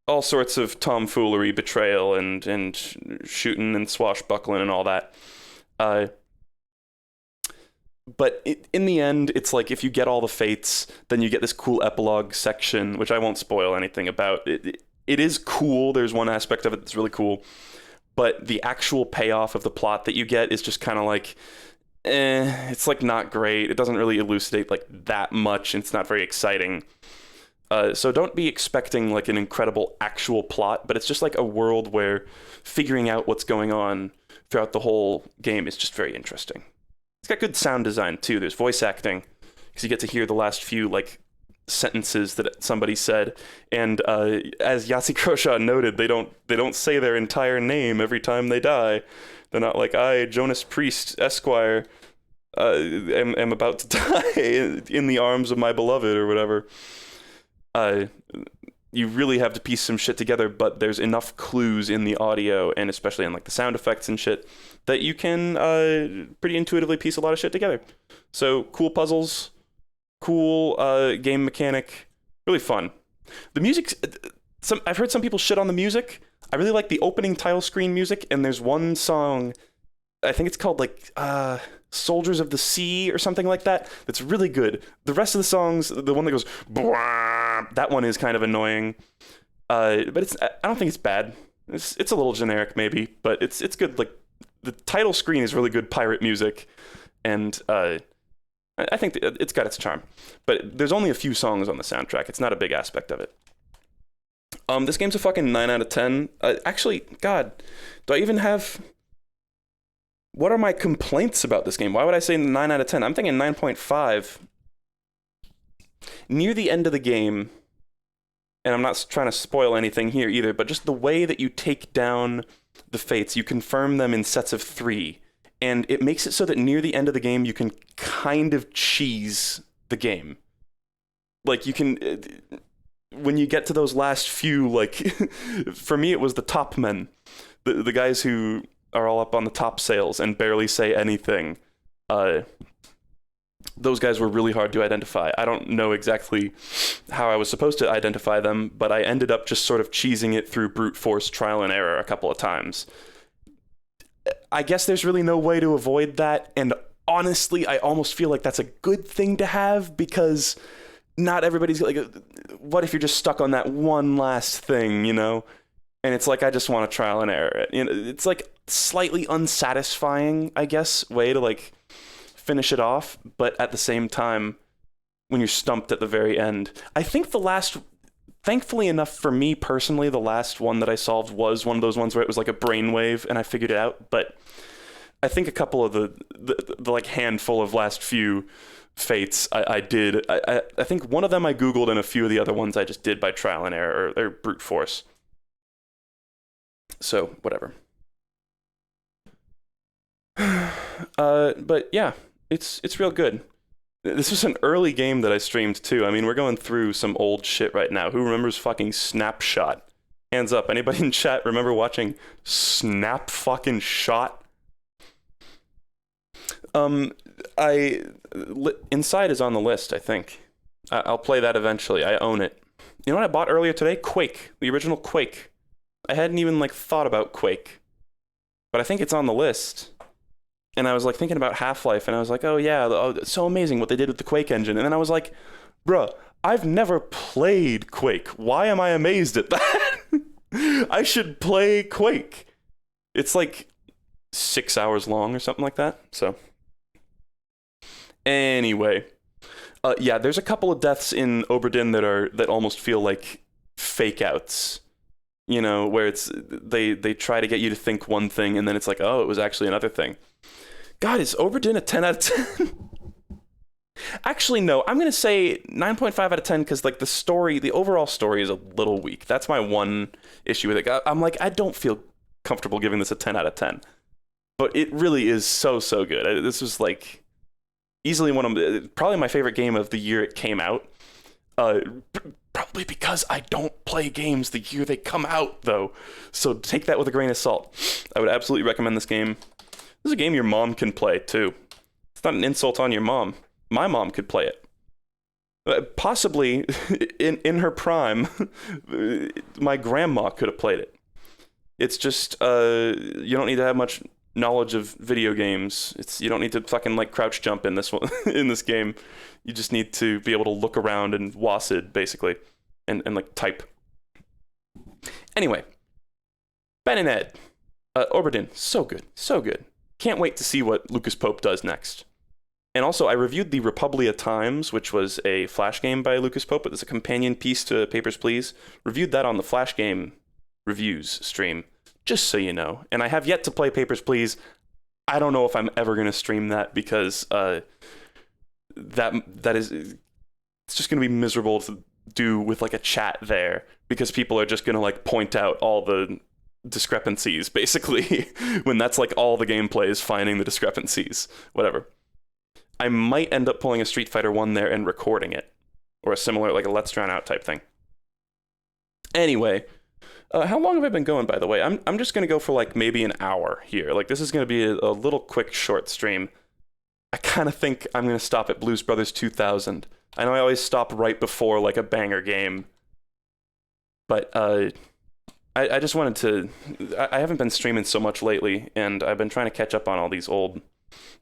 all sorts of tomfoolery, betrayal, and shooting and swashbuckling and all that. But in the end, it's like if you get all the fates, then you get this cool epilogue section, which I won't spoil anything about. It is cool. There's one aspect of it that's really cool. But the actual payoff of the plot that you get is just kind of like, it's like not great. It doesn't really elucidate like that much, and it's not very exciting. So don't be expecting like an incredible actual plot, but it's just like a world where figuring out what's going on throughout the whole game is just very interesting. It's got good sound design too. There's voice acting, because you get to hear the last few like sentences that somebody said, and as Yahtzee Croshaw noted, they don't say their entire name every time they die. They're not like, I, Jonas Priest, Esquire, am about to die in the arms of my beloved, or whatever. You really have to piece some shit together, but there's enough clues in the audio, and especially in like the sound effects and shit, that you can pretty intuitively piece a lot of shit together. So cool puzzles, cool game mechanic, really fun. The music, I've heard some people shit on the music. I really like the opening title screen music, and there's one song, I think it's called like Soldiers of the Sea or something like that, that's really good. The rest of the songs, the one that goes that one is kind of annoying, but I don't think it's bad. It's a little generic maybe, but it's good. Like the title screen is really good pirate music, and I think it's got its charm. But there's only a few songs on the soundtrack. It's not a big aspect of it. This game's a fucking 9 out of 10. Actually, God, do I even have... What are my complaints about this game? Why would I say 9 out of 10? I'm thinking 9.5. Near the end of the game, and I'm not trying to spoil anything here either, but just the way that you take down the fates, you confirm them in sets of 3, and it makes it so that near the end of the game, you can kind of cheese the game. Like, you can... when you get to those last few, like... for me, it was the top men. The guys who... are all up on the top sails and barely say anything. Those guys were really hard to identify. I don't know exactly how I was supposed to identify them, but I ended up just sort of cheesing it through brute force trial and error a couple of times. I guess there's really no way to avoid that, and honestly, I almost feel like that's a good thing to have, because not everybody's like, what if you're just stuck on that one last thing, And it's like, I just want to trial and error it. It's like slightly unsatisfying, I guess, way to like finish it off. But at the same time, when you're stumped at the very end, I think thankfully enough for me personally, the last one that I solved was one of those ones where it was like a brainwave and I figured it out. But I think a couple of the like handful of last few fates I did. I think one of them I Googled, and a few of the other ones I just did by trial and error or brute force. So, whatever. But yeah, it's real good. This was an early game that I streamed too. I mean, we're going through some old shit right now. Who remembers fucking Snapshot? Hands up. Anybody in chat remember watching Snap fucking Shot? Inside is on the list, I think. I'll play that eventually. I own it. You know what I bought earlier today? Quake. The original Quake. I hadn't even like thought about Quake, but I think it's on the list. And I was like thinking about Half-Life, and I was like, oh yeah, it's so amazing what they did with the Quake engine. And then I was like, bruh, I've never played Quake. Why am I amazed at that? I should play Quake. It's like 6 hours long or something like that. So anyway, yeah, there's a couple of deaths in Oberdin that almost feel like fake outs. Where it's they try to get you to think one thing, and then it's like, oh, it was actually another thing. God, is Oberdin a 10 out of 10? Actually, no. I'm going to say 9.5 out of 10 because like the overall story is a little weak. That's my one issue with it. I'm like, I don't feel comfortable giving this a 10 out of 10. But it really is so good. This was like easily probably my favorite game of the year it came out. Probably because I don't play games the year they come out, though. So take that with a grain of salt. I would absolutely recommend this game. This is a game your mom can play, too. It's not an insult on your mom. My mom could play it. Possibly in her prime, my grandma could have played it. It's just you don't need to have much knowledge of video games. You don't need to fucking like crouch jump in this one in this game. You just need to be able to look around and WASD basically, and like type. Anyway, Ben and Ed, Oberdin, so good, so good. Can't wait to see what Lucas Pope does next. And also, I reviewed the Republia Times, which was a Flash game by Lucas Pope. It's a companion piece to Papers, Please. Reviewed that on the Flash game reviews stream, just so you know. And I have yet to play Papers, Please. I don't know if I'm ever going to stream that because that is, it's just going to be miserable to do with like a chat there because people are just going to like point out all the discrepancies basically when that's like all the gameplay is finding the discrepancies, whatever. I might end up pulling a Street Fighter 1 there and recording it, or a similar, like a Let's Drown Out type thing. Anyway, how long have I been going, by the way? I'm just going to go for like maybe an hour here. Like this is going to be a little quick short stream. I kind of think I'm going to stop at Blues Brothers 2000. I know I always stop right before like a banger game, but I just wanted to, I haven't been streaming so much lately, and I've been trying to catch up on all these old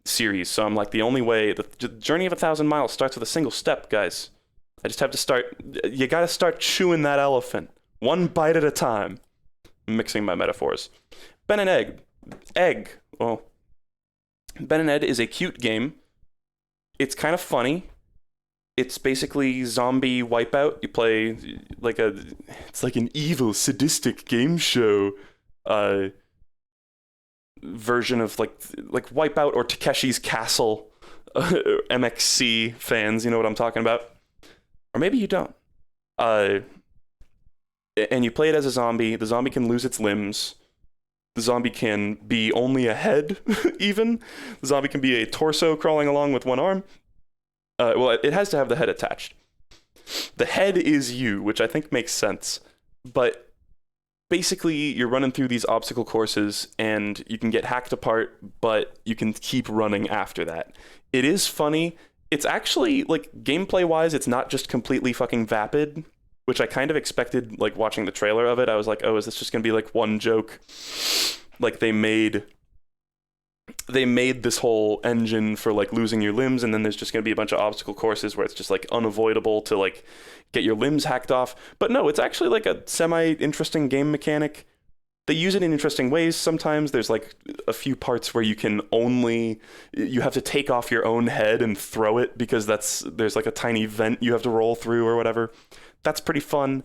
series, so I'm like, the only way, the journey of 1,000 miles starts with a single step, guys. I just have to start, you gotta start chewing that elephant, one bite at a time. I'm mixing my metaphors. Ben and Ed, well, Ben and Ed is a cute game. It's kind of funny. It's basically zombie Wipeout. You play like it's like an evil, sadistic game show version of like Wipeout or Takeshi's Castle. MXC fans, you know what I'm talking about, or maybe you don't. And you play it as a zombie. The zombie can lose its limbs. The zombie can be only a head, even. The zombie can be a torso crawling along with one arm. Well, it has to have the head attached. The head is you, which I think makes sense. But basically, you're running through these obstacle courses, and you can get hacked apart, but you can keep running after that. It is funny. It's actually, like, gameplay-wise, it's not just completely fucking vapid, which I kind of expected, like, watching the trailer of it. I was like, oh, is this just gonna be, like, one joke? Like, they made this whole engine for like losing your limbs, and then there's just going to be a bunch of obstacle courses where it's just like unavoidable to like get your limbs hacked off. But no, it's actually like a semi-interesting game mechanic. They use it in interesting ways. Sometimes there's like a few parts where you have to take off your own head and throw it because there's like a tiny vent you have to roll through or whatever. That's pretty fun.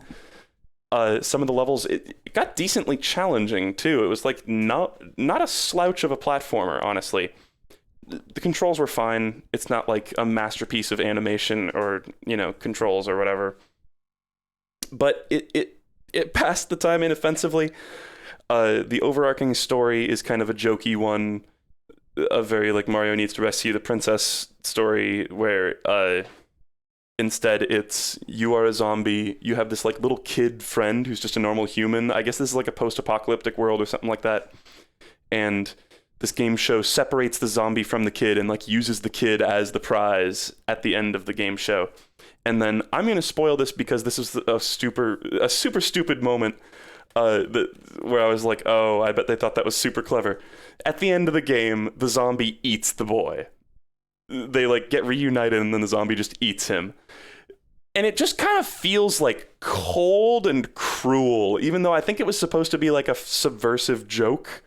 Some of the levels, it got decently challenging too. It was like not a slouch of a platformer, honestly. The controls were fine. It's not like a masterpiece of animation or, you know, controls or whatever. But it passed the time inoffensively. The overarching story is kind of a jokey one, a very like Mario needs to rescue the princess story where instead, it's you are a zombie. You have this like little kid friend who's just a normal human. I guess this is like a post-apocalyptic world or something like that. And this game show separates the zombie from the kid and like uses the kid as the prize at the end of the game show. And then I'm gonna spoil this because this is a super stupid moment where I was like, oh, I bet they thought that was super clever. At the end of the game, the zombie eats the boy. They like get reunited and then the zombie just eats him. And it just kind of feels like cold and cruel, even though I think it was supposed to be like a subversive joke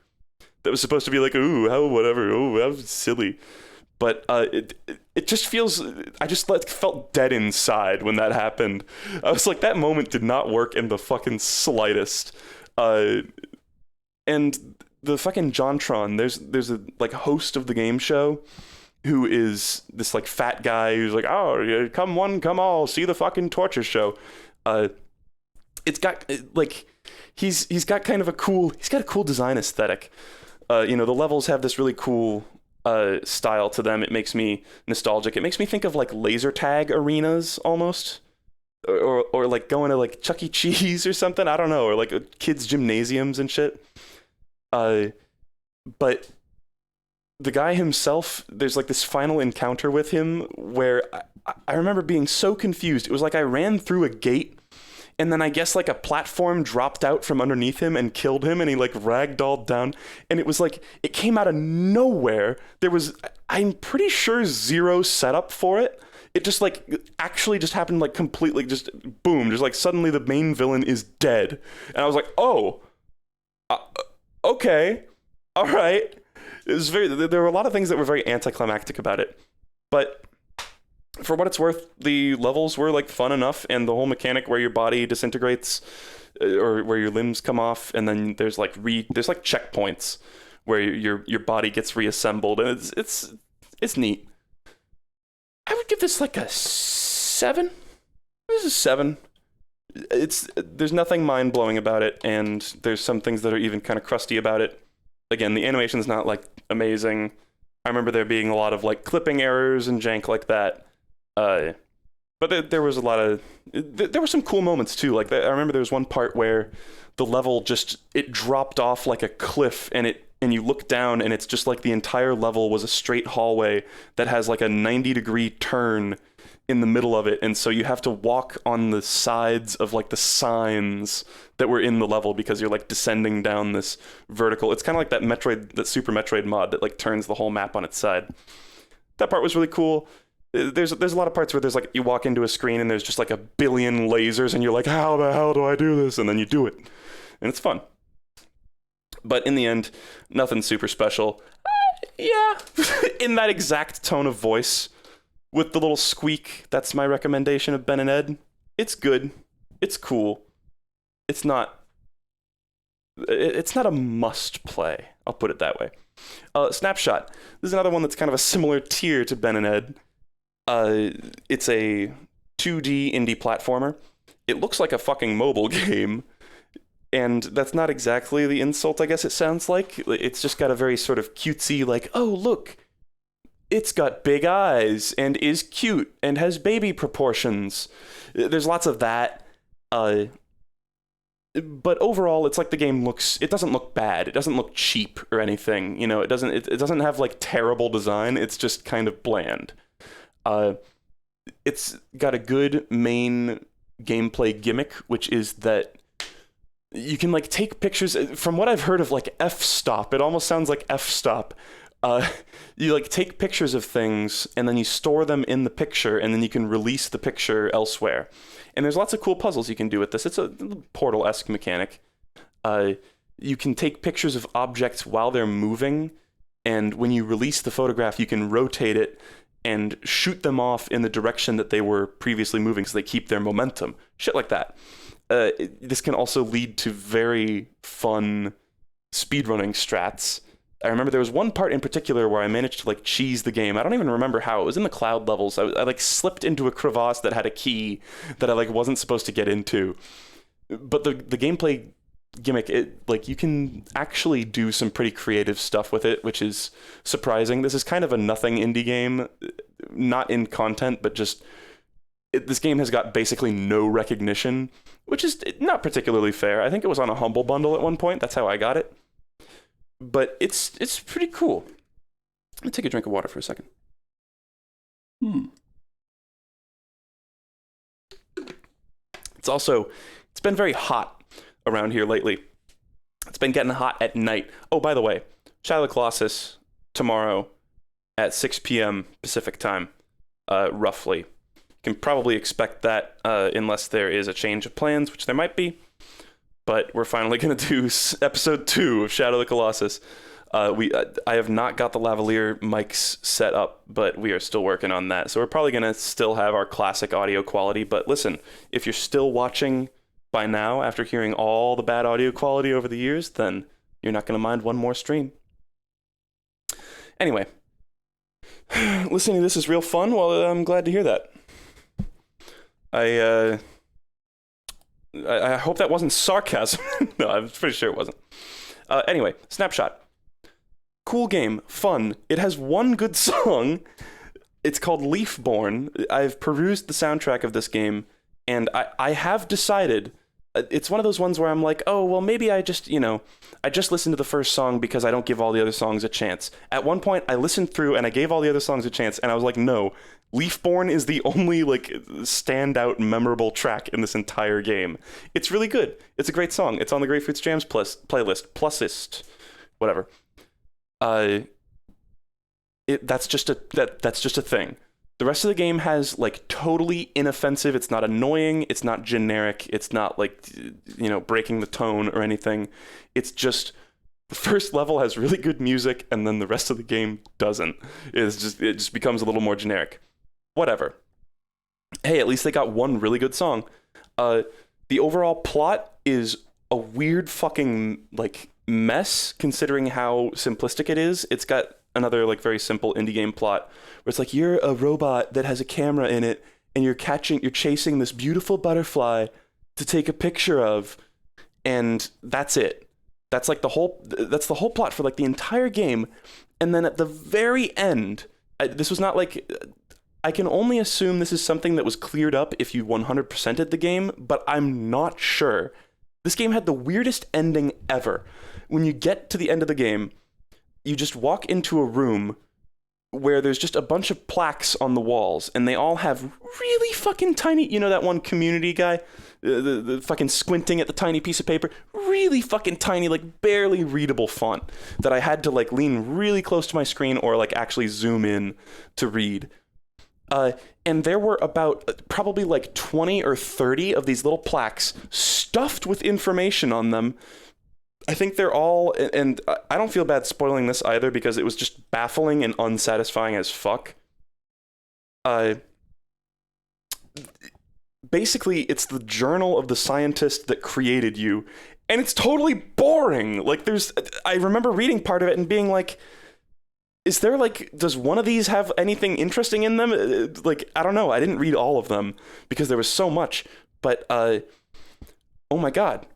that was supposed to be like, ooh, how whatever, oh, that was silly. But it just feels, I just felt dead inside when that happened. I was like, that moment did not work in the fucking slightest. And the fucking Jontron, there's a like host of the game show who is this like fat guy who's like, oh, come one, come all, see the fucking torture show. It's got like he's got kind of a cool design aesthetic. You know, the levels have this really cool style to them. It makes me nostalgic. It makes me think of like laser tag arenas almost, or like going to like Chuck E. Cheese or something. I don't know, or like kids' gymnasiums and shit. But the guy himself, there's like this final encounter with him where I remember being so confused. It was like I ran through a gate, and then I guess like a platform dropped out from underneath him and killed him, and he like ragdolled down, and it was like it came out of nowhere. There was, I'm pretty sure, zero setup for it. It just like actually just happened, like completely just boom, just like suddenly the main villain is dead, and I was like, oh, okay, all right. It was there were a lot of things that were very anticlimactic about it, but for what it's worth, the levels were like fun enough, and the whole mechanic where your body disintegrates or where your limbs come off, and then there's like checkpoints where your body gets reassembled, and it's neat. I would give this like a 7. This is a 7. There's nothing mind-blowing about it, and there's some things that are even kind of crusty about it. Again, the animation's not like amazing. I remember there being a lot of like clipping errors and jank like that. But there was a lot of there were some cool moments too. Like I remember there was one part where the level just it dropped off like a cliff, and you look down, and it's just like the entire level was a straight hallway that has like a 90-degree turn in the middle of it, and so you have to walk on the sides of like the signs that were in the level because you're like descending down this vertical. It's kind of like that Super Metroid mod that like turns the whole map on its side. That part was really cool. There's a lot of parts where there's like you walk into a screen and there's just like a billion lasers, and you're like, how the hell do I do this? And then you do it, and it's fun. But in the end, nothing super special. Yeah, in that exact tone of voice, with the little squeak, that's my recommendation of Ben and Ed. It's good. It's cool. It's not a must play. I'll put it that way. Snapshot. This is another one that's kind of a similar tier to Ben and Ed. It's a 2D indie platformer. It looks like a fucking mobile game, and that's not exactly the insult I guess it sounds like. It's just got a very sort of cutesy, like, oh, look, it's got big eyes and is cute and has baby proportions. There's lots of that. But overall, it's like the game it doesn't look bad. It doesn't look cheap or anything. You know, it doesn't have like terrible design. It's just kind of bland. It's got a good main gameplay gimmick, which is that you can like take pictures. From what I've heard of like f-stop, it almost sounds like f-stop. You like take pictures of things and then you store them in the picture, and then you can release the picture elsewhere. And there's lots of cool puzzles you can do with this. It's a Portal-esque mechanic. You can take pictures of objects while they're moving, and when you release the photograph, you can rotate it and shoot them off in the direction that they were previously moving, so they keep their momentum. Shit like that. This can also lead to very fun speedrunning strats. I remember there was one part in particular where I managed to like cheese the game. I don't even remember how. It was in the cloud levels. I like slipped into a crevasse that had a key that I like wasn't supposed to get into. But the gameplay gimmick, like you can actually do some pretty creative stuff with it, which is surprising. This is kind of a nothing indie game, not in content, but just this game has got basically no recognition, which is not particularly fair. I think it was on a Humble Bundle at one point. That's how I got it. But it's pretty cool. Let me take a drink of water for a second. It's been very hot around here lately. It's been getting hot at night. Oh, by the way, Shadow of the Colossus tomorrow at 6 p.m. Pacific time, roughly. You can probably expect that unless there is a change of plans, which there might be. But we're finally going to do episode 2 of Shadow of the Colossus. I have not got the lavalier mics set up, but we are still working on that. So we're probably going to still have our classic audio quality. But listen, if you're still watching by now after hearing all the bad audio quality over the years, then you're not going to mind one more stream. Anyway, listening to this is real fun. Well, I'm glad to hear that. I hope that wasn't sarcasm. No, I'm pretty sure it wasn't. Anyway, Snapshot. Cool game. Fun. It has one good song. It's called Leafborn. I've perused the soundtrack of this game, and I have decided it's one of those ones where I'm like, oh, well, maybe I just, I just listened to the first song because I don't give all the other songs a chance. At one point, I listened through and I gave all the other songs a chance, and I was like, no, Leafborn is the only, like, standout, memorable track in this entire game. It's really good. It's a great song. It's on the Grapefruits Jams playlist, plusist, whatever. That's just a thing. The rest of the game has, like, totally inoffensive. It's not annoying. It's not generic. It's not, like, breaking the tone or anything. It's just, the first level has really good music, and then the rest of the game doesn't. It just becomes a little more generic. Whatever. Hey, at least they got one really good song. The overall plot is a weird fucking, like, mess, considering how simplistic it is. It's got another, like, very simple indie game plot where it's like, you're a robot that has a camera in it, and you're chasing this beautiful butterfly to take a picture of, and that's it. That's the whole plot for, like, the entire game. And then at the very end, this was not like, I can only assume this is something that was cleared up if you 100%ed the game, but I'm not sure. This game had the weirdest ending ever. When you get to the end of the game, you just walk into a room where there's just a bunch of plaques on the walls, and they all have really fucking tiny, that one Community guy, the fucking squinting at the tiny piece of paper, really fucking tiny, like, barely readable font that I had to, like, lean really close to my screen or, like, actually zoom in to read. And there were about probably like 20 or 30 of these little plaques stuffed with information on them. I think they're all, and I don't feel bad spoiling this either because it was just baffling and unsatisfying as fuck. Basically, it's the journal of the scientist that created you, and it's totally boring. Like, I remember reading part of it and being like, is there, like, does one of these have anything interesting in them? Like, I don't know. I didn't read all of them because there was so much, but, oh my god.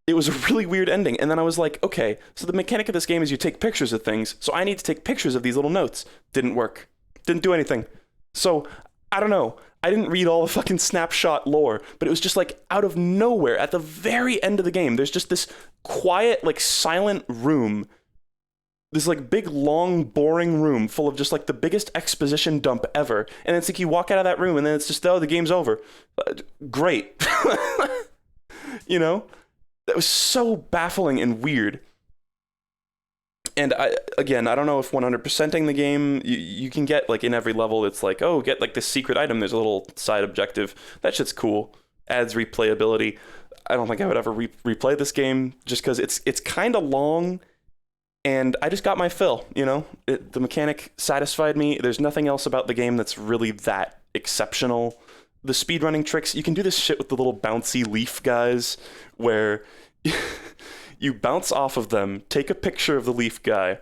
It was a really weird ending. And then I was like, okay, so the mechanic of this game is you take pictures of things, so I need to take pictures of these little notes. Didn't work. Didn't do anything. So, I don't know. I didn't read all the fucking Snapshot lore, but it was just, like, out of nowhere, at the very end of the game, there's just this quiet, like, silent room, this, like, big, long, boring room full of just, like, the biggest exposition dump ever, and it's like you walk out of that room, and then it's just, oh, the game's over. Great. That was so baffling and weird. And I don't know if 100%ing the game, you can get, like, in every level, it's like, oh, get, like, this secret item. There's a little side objective. That shit's cool. Adds replayability. I don't think I would ever replay this game just because it's kind of long, and I just got my fill, The mechanic satisfied me. There's nothing else about the game that's really that exceptional. The speedrunning tricks, you can do this shit with the little bouncy leaf guys, where you bounce off of them, take a picture of the leaf guy,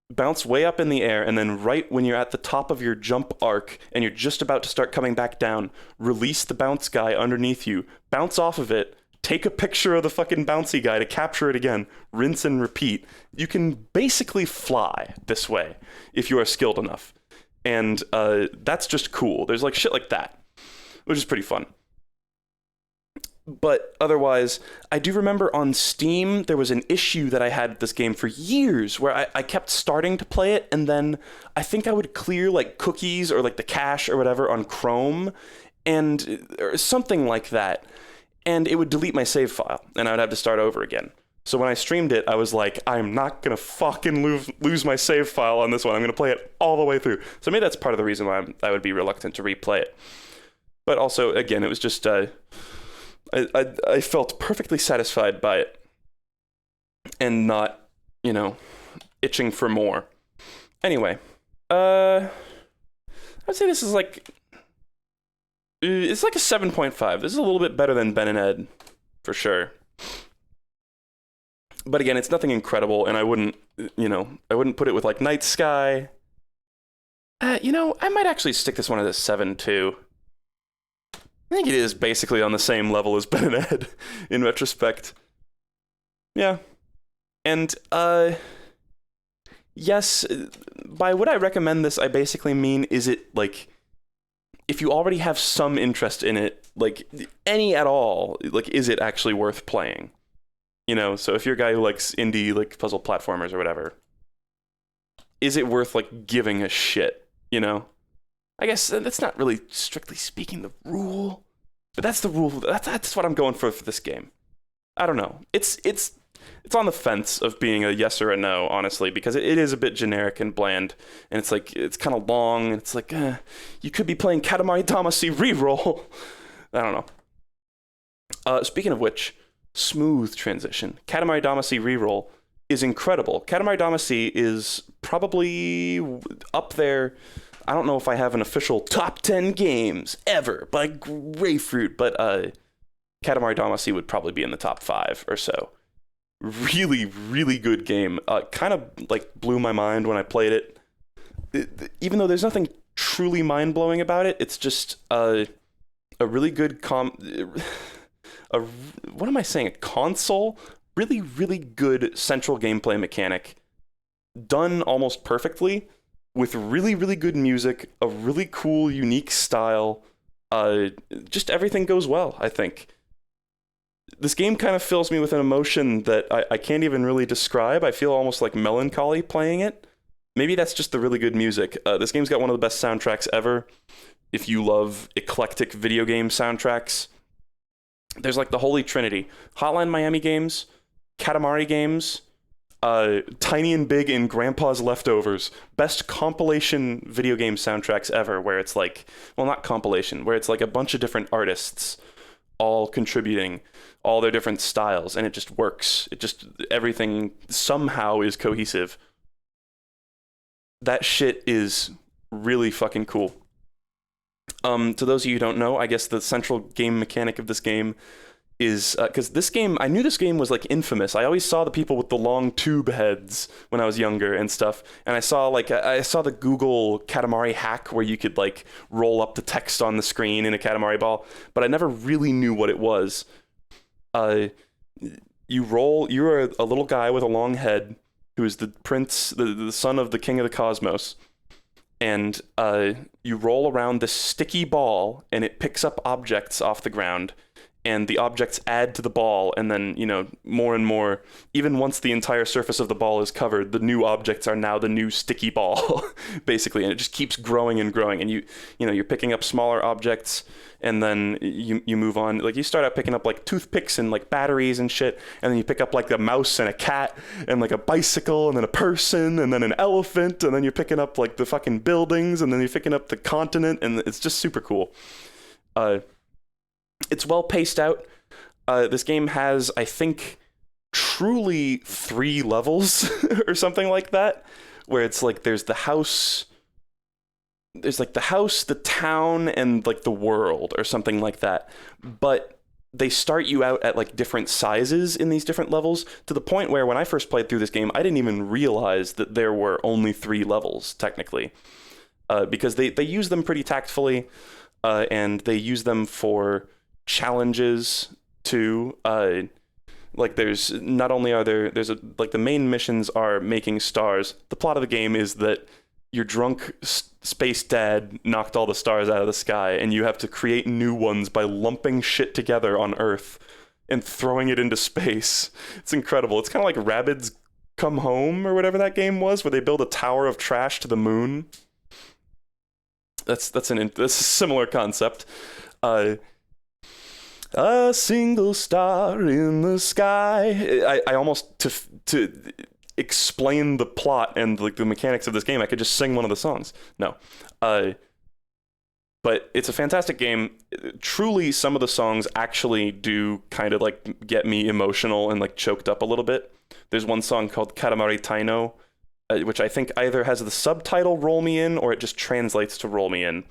bounce way up in the air, and then right when you're at the top of your jump arc and you're just about to start coming back down, release the bounce guy underneath you, bounce off of it, take a picture of the fucking bouncy guy to capture it again, rinse and repeat. You can basically fly this way if you are skilled enough. And that's just cool. There's, like, shit like that, which is pretty fun. But otherwise, I do remember on Steam, there was an issue that I had with this game for years where I kept starting to play it, and then I think I would clear, like, cookies or, like, the cache or whatever on Chrome, or something like that, and it would delete my save file, and I would have to start over again. So when I streamed it, I was like, I'm not gonna fucking lose my save file on this one. I'm gonna play it all the way through. So maybe that's part of the reason why I would be reluctant to replay it. But also, again, it was just, I felt perfectly satisfied by it and not, itching for more. Anyway, I'd say this is like, it's like a 7.5. This is a little bit better than Ben and Ed, for sure. But again, it's nothing incredible, and I wouldn't put it with, like, Night Sky. I might actually stick this one at a 7, too. I think it is basically on the same level as Ben and Ed, in retrospect. Yeah. And, yes, by would I recommend this, I basically mean, is it, like, if you already have some interest in it, like any at all, like is it actually worth playing? You know, so if you're a guy who likes indie like puzzle platformers or whatever, is it worth like giving a shit? You know, I guess that's not really strictly speaking the rule, but that's the rule. That's what I'm going for this game. I don't know. It's on the fence of being a yes or a no, honestly, because it is a bit generic and bland, and it's like it's kind of long, and it's like you could be playing Catamara Damacy reroll. I don't know. Speaking of which, smooth transition. Catamara Damacy reroll is incredible. Catamara Damacy is probably up there. I don't know if I have an official top 10 games ever by Grapefruit, but Catamara Damacy would probably be in the top 5 or so. Really, really good game. Kind of like blew my mind when I played it. Even though there's nothing truly mind-blowing about it, it's just a really good what am I saying? A console? Really, really good central gameplay mechanic. Done almost perfectly, with really, really good music, a really cool, unique style. Just everything goes well, I think. This game kind of fills me with an emotion that I can't even really describe. I feel almost like melancholy playing it. Maybe that's just the really good music. This game's got one of the best soundtracks ever. If you love eclectic video game soundtracks, there's like the Holy Trinity. Hotline Miami games, Katamari games, Tiny and Big in Grandpa's Leftovers. Best compilation video game soundtracks ever, where it's like, well, not compilation, where it's like a bunch of different artists all contributing, all their different styles, and it just works. Everything somehow is cohesive. That shit is really fucking cool. To those of you who don't know, I guess the central game mechanic of this game is because this game, I knew this game was like infamous. I always saw the people with the long tube heads when I was younger and stuff, and I saw the Google Katamari hack where you could like roll up the text on the screen in a Katamari ball, but I never really knew what it was. You're a little guy with a long head who is the prince, the son of the king of the cosmos, and you roll around this sticky ball, and it picks up objects off the ground, and the objects add to the ball, and then, you know, more and more, even once the entire surface of the ball is covered, the new objects are now the new sticky ball, basically, and it just keeps growing and growing, and you're picking up smaller objects, and then you move on. Like, you start out picking up, like, toothpicks and, like, batteries and shit, and then you pick up, like, a mouse and a cat, and, like, a bicycle, and then a person, and then an elephant, and then you're picking up, like, the fucking buildings, and then you're picking up the continent, and it's just super cool. It's well paced out. This game has, I think, truly 3 levels or something like that, where it's like there's the house, the town, and like the world or something like that. But they start you out at like different sizes in these different levels, to the point where when I first played through this game, I didn't even realize that there were only 3 levels technically, because they use them pretty tactfully, and they use them for challenges too. Like there's not only are there's like the main missions are making stars. The plot of the game is that your drunk space dad knocked all the stars out of the sky, and you have to create new ones by lumping shit together on Earth and throwing it into space. It's incredible. It's kind of like Rabbids Come Home or whatever that game was, where they build a tower of trash to the moon. That's a similar concept. A single star in the sky. I almost to explain the plot and like the mechanics of this game, I could just sing one of the songs. No, but it's a fantastic game. Truly, some of the songs actually do kind of like get me emotional and like choked up a little bit. There's one song called Katamari Taino, which I think either has the subtitle "Roll Me In" or it just translates to "Roll Me In."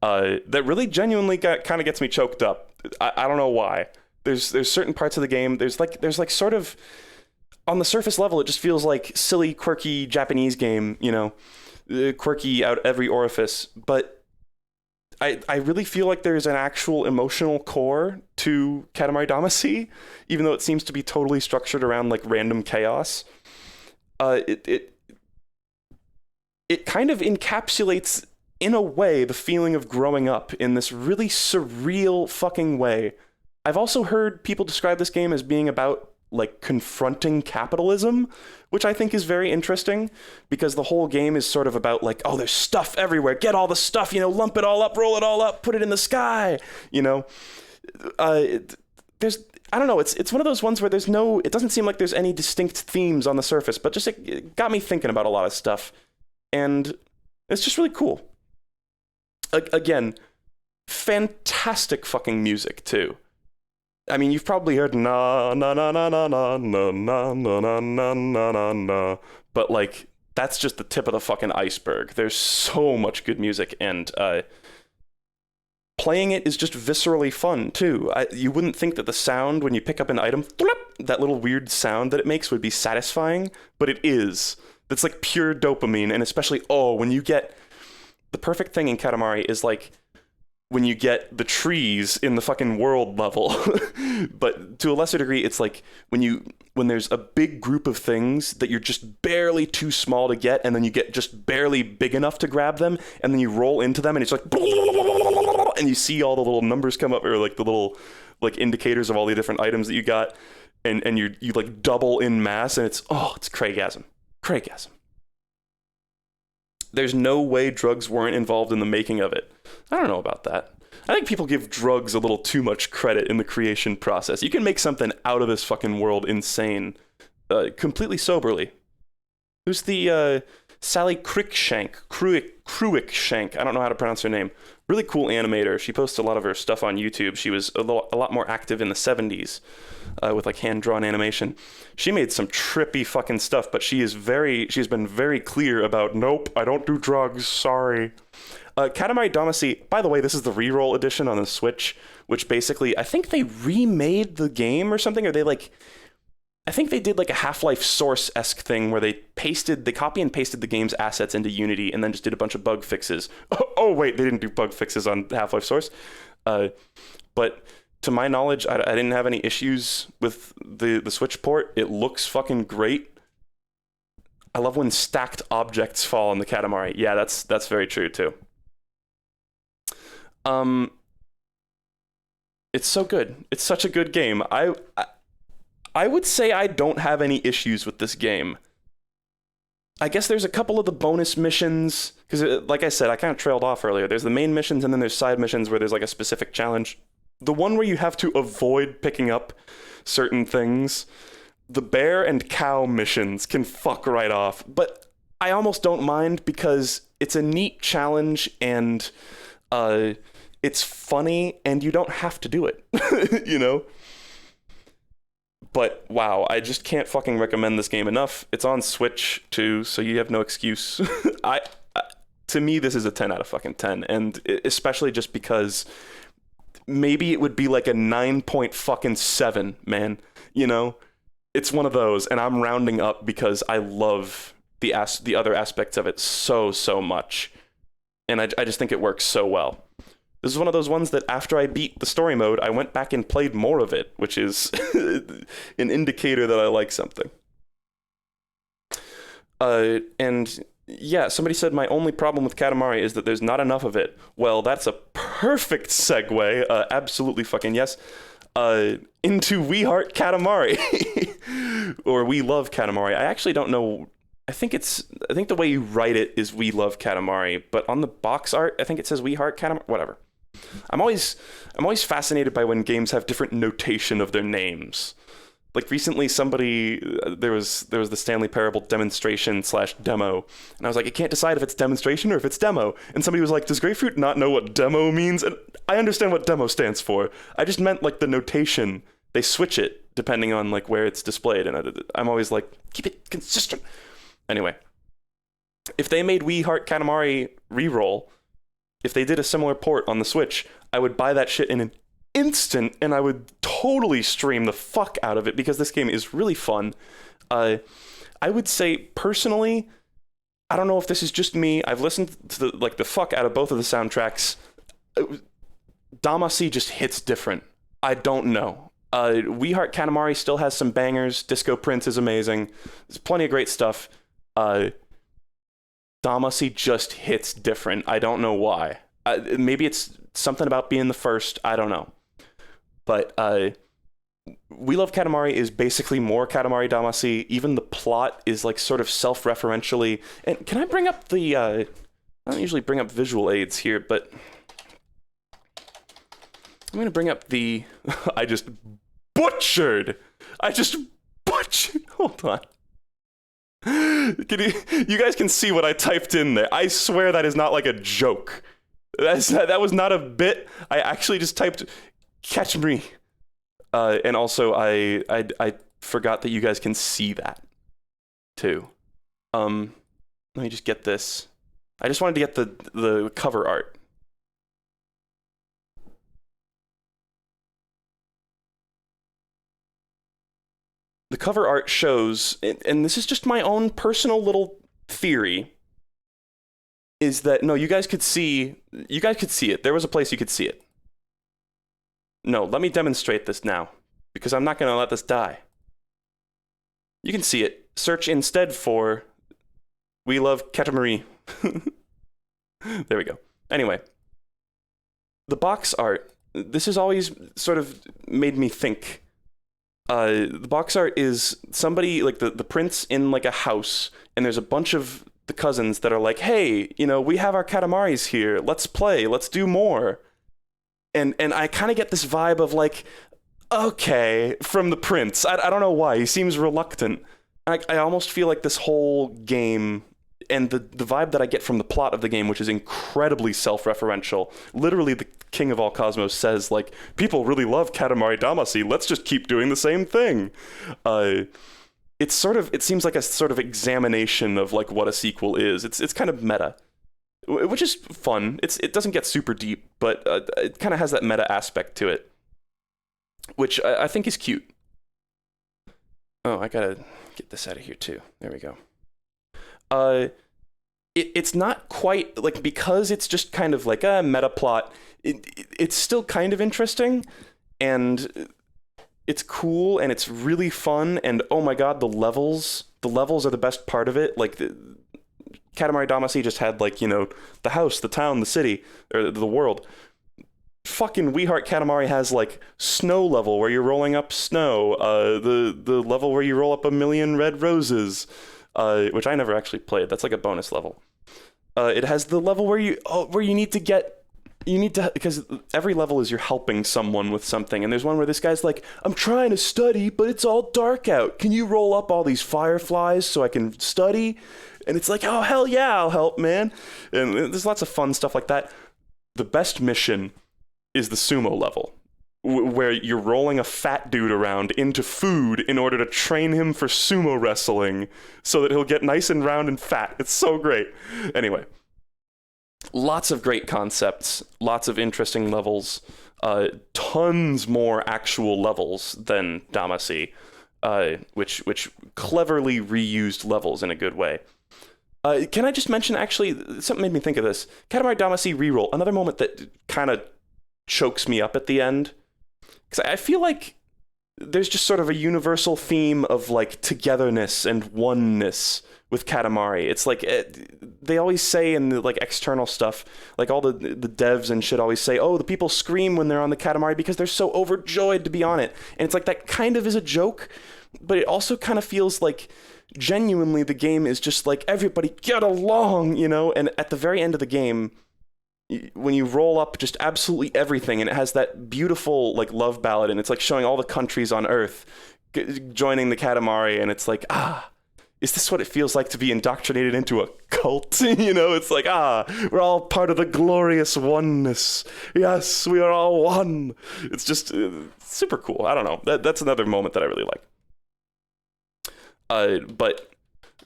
That really genuinely kind of gets me choked up. I don't know why. There's certain parts of the game. There's like sort of on the surface level, it just feels like silly, quirky Japanese game. You know, quirky out every orifice. But I really feel like there's an actual emotional core to Catamara Damacy, even though it seems to be totally structured around like random chaos. It kind of encapsulates in a way, the feeling of growing up in this really surreal fucking way. I've also heard people describe this game as being about, like, confronting capitalism, which I think is very interesting, because the whole game is sort of about, like, oh, there's stuff everywhere, get all the stuff, lump it all up, roll it all up, put it in the sky, there's, I don't know, it's one of those ones where it doesn't seem like there's any distinct themes on the surface, but just it got me thinking about a lot of stuff, and it's just really cool. Again, fantastic fucking music, too. I mean, you've probably heard na na na na na na na na na na na na na, but like that's just the tip of the fucking iceberg. There's so much good music, and playing it is just viscerally fun too. You wouldn't think that the sound when you pick up an item, that little weird sound that it makes would be satisfying, but it is. That's like pure dopamine, and especially when you get the perfect thing in Katamari is like when you get the trees in the fucking world level. But to a lesser degree, it's like when there's a big group of things that you're just barely too small to get, and then you get just barely big enough to grab them, and then you roll into them, and it's like, and you see all the little numbers come up, or like the little like indicators of all the different items that you got, and you like double in mass, and it's Craigasm. There's no way drugs weren't involved in the making of it. I don't know about that. I think people give drugs a little too much credit in the creation process. You can make something out of this fucking world insane, completely soberly. Who's the Sally Cruikshank? I don't know how to pronounce her name. Really cool animator. She posts a lot of her stuff on YouTube. She was a lot more active in the 70s with like hand-drawn animation. She made some trippy fucking stuff, but she's been very clear about, nope, I don't do drugs, sorry. Catamara Damacy, by the way, this is the reroll edition on the Switch, which basically, I think they remade the game or something, or I think they did like a Half-Life Source-esque thing where they copy and pasted the game's assets into Unity and then just did a bunch of bug fixes. Oh wait, they didn't do bug fixes on Half-Life Source. But to my knowledge, I didn't have any issues with the Switch port. It looks fucking great. I love when stacked objects fall on the Katamari. Yeah, that's very true too. It's so good. It's such a good game. I would say I don't have any issues with this game. I guess there's a couple of the bonus missions, because like I said, I kind of trailed off earlier. There's the main missions, and then there's side missions where there's like a specific challenge. The one where you have to avoid picking up certain things, the bear and cow missions can fuck right off. But I almost don't mind because it's a neat challenge, and it's funny, and you don't have to do it, But wow, I just can't fucking recommend this game enough. It's on Switch too, so you have no excuse. To me, this is a 10 out of fucking 10, and especially just because maybe it would be like a 9.7, man. It's one of those, and I'm rounding up because I love the other aspects of it so much, and I just think it works so well. This is one of those ones that after I beat the story mode, I went back and played more of it, which is an indicator that I like something. And yeah, somebody said my only problem with Katamari is that there's not enough of it. Well, that's a perfect segue, absolutely fucking yes, into We Heart Katamari, or We Love Katamari. I actually don't know. I think the way you write it is We Love Katamari, but on the box art, I think it says We Heart Katamari, whatever. I'm always fascinated by when games have different notation of their names. Like recently there was the Stanley Parable demonstration/demo, and I was like, I can't decide if it's demonstration or if it's demo. And somebody was like, does Grapefruit not know what demo means? And I understand what demo stands for. I just meant like the notation. They switch it depending on like where it's displayed, and I'm always like, keep it consistent. Anyway, if they made We Heart Katamari reroll, if they did a similar port on the Switch, I would buy that shit in an instant, and I would totally stream the fuck out of it because this game is really fun. I would say, personally, I don't know if this is just me, I've listened to the fuck out of both of the soundtracks. Damacy just hits different. I don't know. We Heart Katamari still has some bangers. Disco Prince is amazing. There's plenty of great stuff. Damacy just hits different. I don't know why. Maybe it's something about being the first. I don't know. But We Love Katamari is basically more Catamari Damacy. Even the plot is like sort of self-referentially. And can I bring up the... I don't usually bring up visual aids here, but... I'm going to bring up the... I just butchered! Hold on. You guys can see what I typed in there. I swear that is not like a joke. That was not a bit. I actually just typed Catamari. And also I forgot that you guys can see that too. Let me just get this. I just wanted to get the cover art. The cover art shows, and this is just my own personal little theory, is that, no, you guys could see it. There was a place you could see it. No, let me demonstrate this now, because I'm not going to let this die. You can see it. Search instead for We Love Katamari. There we go. Anyway, the box art, this has always sort of made me think. The box art is somebody, like the prince in like a house, and there's a bunch of the cousins that are like, hey, you know, we have our Katamaris here, let's play, let's do more. And I kind of get this vibe of like, okay, from the prince. I don't know why, he seems reluctant. I almost feel like this whole game, and the vibe that I get from the plot of the game, which is incredibly self-referential. Literally, the king of all cosmos says, like, people really love Catamari Damacy, let's just keep doing the same thing. It seems like a sort of examination of like what a sequel is. It's kind of meta, which is fun. It doesn't get super deep, but it kind of has that meta aspect to it, which I think is cute. Oh, I gotta get this out of here too. There we go. It's not quite, like, because it's just kind of like a meta plot, it's still kind of interesting, and it's cool, and it's really fun, and oh my god, the levels are the best part of it. Like, Katamari Damacy just had, like, you know, the house, the town, the city, or the world. Fucking We Heart Katamari has, like, snow level where you're rolling up snow, the level where you roll up a million red roses, which I never actually played. That's like a bonus level. It has the level where you need to, because every level is you're helping someone with something, and there's one where this guy's like, I'm trying to study, but it's all dark out. Can you roll up all these fireflies so I can study? And it's like, oh, hell yeah, I'll help, man. And there's lots of fun stuff like that. The best mission is the sumo level, where you're rolling a fat dude around into food in order to train him for sumo wrestling so that he'll get nice and round and fat. It's so great. Anyway, lots of great concepts, lots of interesting levels, tons more actual levels than Damacy, which cleverly reused levels in a good way. Can I just mention, actually, something made me think of this. Katamari Damacy reroll, another moment that kind of chokes me up at the end. Because I feel like there's just sort of a universal theme of, like, togetherness and oneness with Katamari. It's like, they always say in the, like, external stuff, like, all the devs and shit always say, oh, the people scream when they're on the Katamari because they're so overjoyed to be on it. And it's like, that kind of is a joke, but it also kind of feels like genuinely the game is just like, everybody get along, you know? And at the very end of the game, when you roll up just absolutely everything, and it has that beautiful, like, love ballad, and it's like showing all the countries on Earth joining the Katamari, and it's like, is this what it feels like to be indoctrinated into a cult? You know, it's like, we're all part of the glorious oneness. Yes, we are all one. It's just super cool. I don't know. That's another moment that I really like. But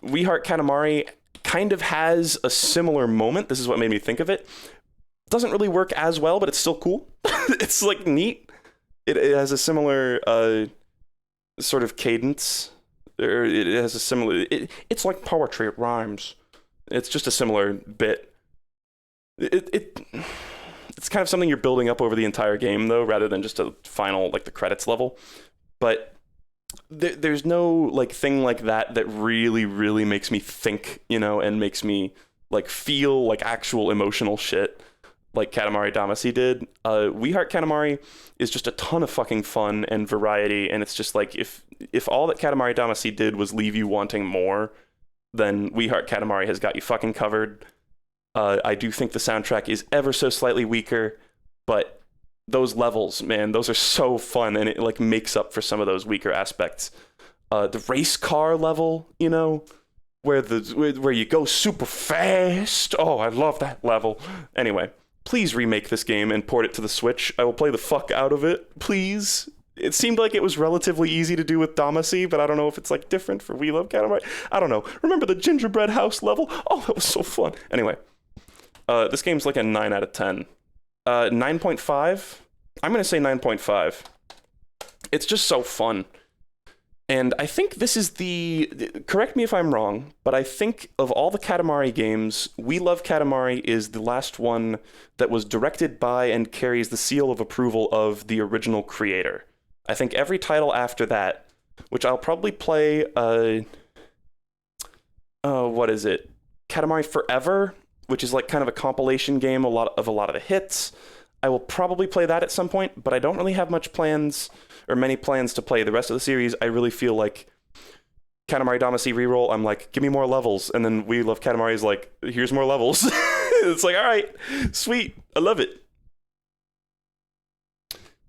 We Heart Katamari kind of has a similar moment. This is what made me think of it. Doesn't really work as well, but it's still cool. It's, like, neat. It has a similar sort of cadence. Or it has a similar... It's like poetry, it rhymes. It's just a similar bit. It's kind of something you're building up over the entire game, though, rather than just a final, like, the credits level. But there's no, like, thing like that that really, really makes me think, you know, and makes me like feel like actual emotional shit like Catamara Damacy did. We Heart Katamari is just a ton of fucking fun and variety, and it's just like if all that Catamara Damacy did was leave you wanting more, then We Heart Katamari has got you fucking covered. I do think the soundtrack is ever so slightly weaker, but those levels, man, those are so fun, and it like makes up for some of those weaker aspects. The race car level, you know, where you go super fast. Oh, I love that level. Anyway, please remake this game and port it to the Switch. I will play the fuck out of it, please. It seemed like it was relatively easy to do with Damacy, but I don't know if it's like different for We Love Katamari. I don't know. Remember the gingerbread house level? Oh, that was so fun. Anyway, this game's like a 9 out of 10. 9.5? I'm going to say 9.5. It's just so fun. And I think this is correct me if I'm wrong, but I think of all the Katamari games, We Love Katamari is the last one that was directed by and carries the seal of approval of the original creator. I think every title after that, which I'll probably play, what is it? Katamari Forever, which is like kind of a compilation game, a lot of the hits. I will probably play that at some point, but I don't really have many plans to play the rest of the series. I really feel like Katamari Damacy reroll, I'm like, give me more levels, and then We Love Katamari is like, here's more levels. It's like, all right, sweet, I love it.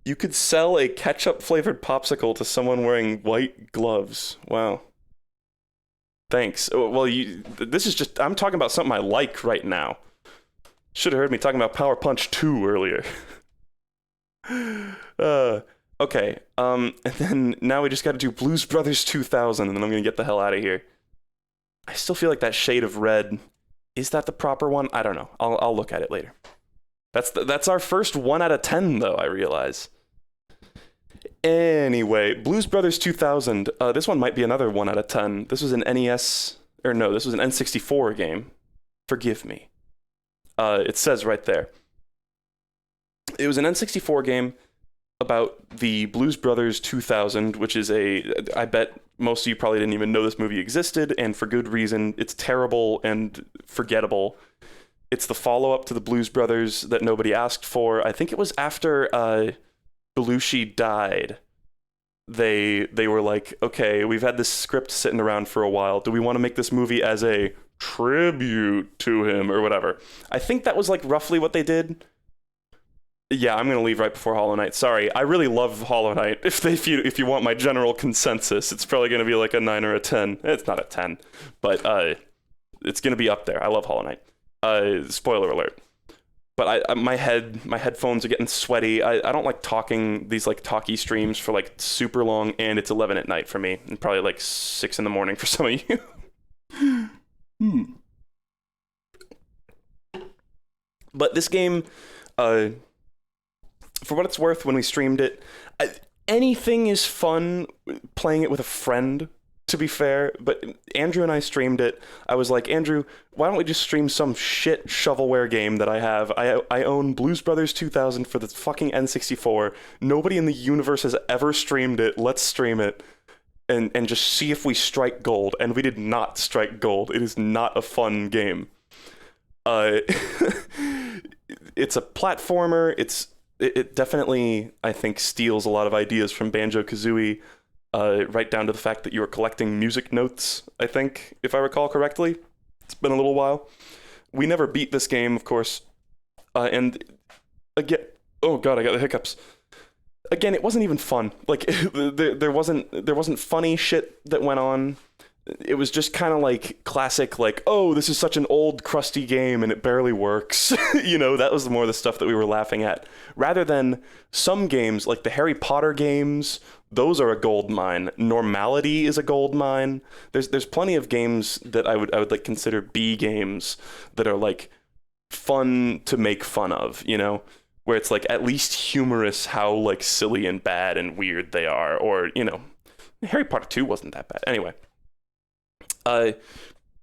You could sell a ketchup-flavored popsicle to someone wearing white gloves. Wow. Thanks. Well, this is just, I'm talking about something I like right now. Should have heard me talking about Power Punch 2 earlier. Okay, and then now we just gotta do Blues Brothers 2000, and then I'm gonna get the hell out of here. I still feel like that shade of red, is that the proper one? I don't know. I'll look at it later. That's our first 1 out of 10, though, I realize. Anyway, Blues Brothers 2000. This one might be another 1 out of 10. This was an NES, or no, this was an N64 game. Forgive me. It says right there. It was an N64 game about the Blues Brothers 2000, which is I bet most of you probably didn't even know this movie existed, and for good reason. It's terrible and forgettable. It's the follow-up to the Blues Brothers that nobody asked for. I think it was after Belushi died. They were like, okay, we've had this script sitting around for a while. Do we want to make this movie as a tribute to him or whatever? I think that was like roughly what they did. Yeah, I'm gonna leave right before Hollow Knight. Sorry, I really love Hollow Knight. If you want my general consensus, it's probably gonna be like a 9 or a 10. It's not a 10, but it's gonna be up there. I love Hollow Knight. Spoiler alert. But my headphones are getting sweaty. I don't like these like talky streams for like super long, and it's 11 at night for me, and probably like 6 in the morning for some of you. But this game, for what it's worth, when we streamed it, anything is fun playing it with a friend, to be fair. But Andrew and I streamed it. I was like, Andrew, why don't we just stream some shit shovelware game that I have? I own Blues Brothers 2000 for the fucking N64. Nobody in the universe has ever streamed it. Let's stream it and just see if we strike gold. And we did not strike gold. It is not a fun game. It's a platformer. It definitely, I think, steals a lot of ideas from Banjo-Kazooie, right down to the fact that you are collecting music notes, I think, if I recall correctly. It's been a little while. We never beat this game, of course. And again, oh god, I got the hiccups. Again, it wasn't even fun. Like, there wasn't funny shit that went on. It was just kind of like classic, like, oh, this is such an old, crusty game and it barely works. You know, that was more the stuff that we were laughing at. Rather than some games, like the Harry Potter games, those are a gold mine. Normality is a gold mine. There's plenty of games that I would like consider B games that are like fun to make fun of, you know? Where it's like at least humorous how like silly and bad and weird they are. Or, you know, Harry Potter 2 wasn't that bad. Anyway.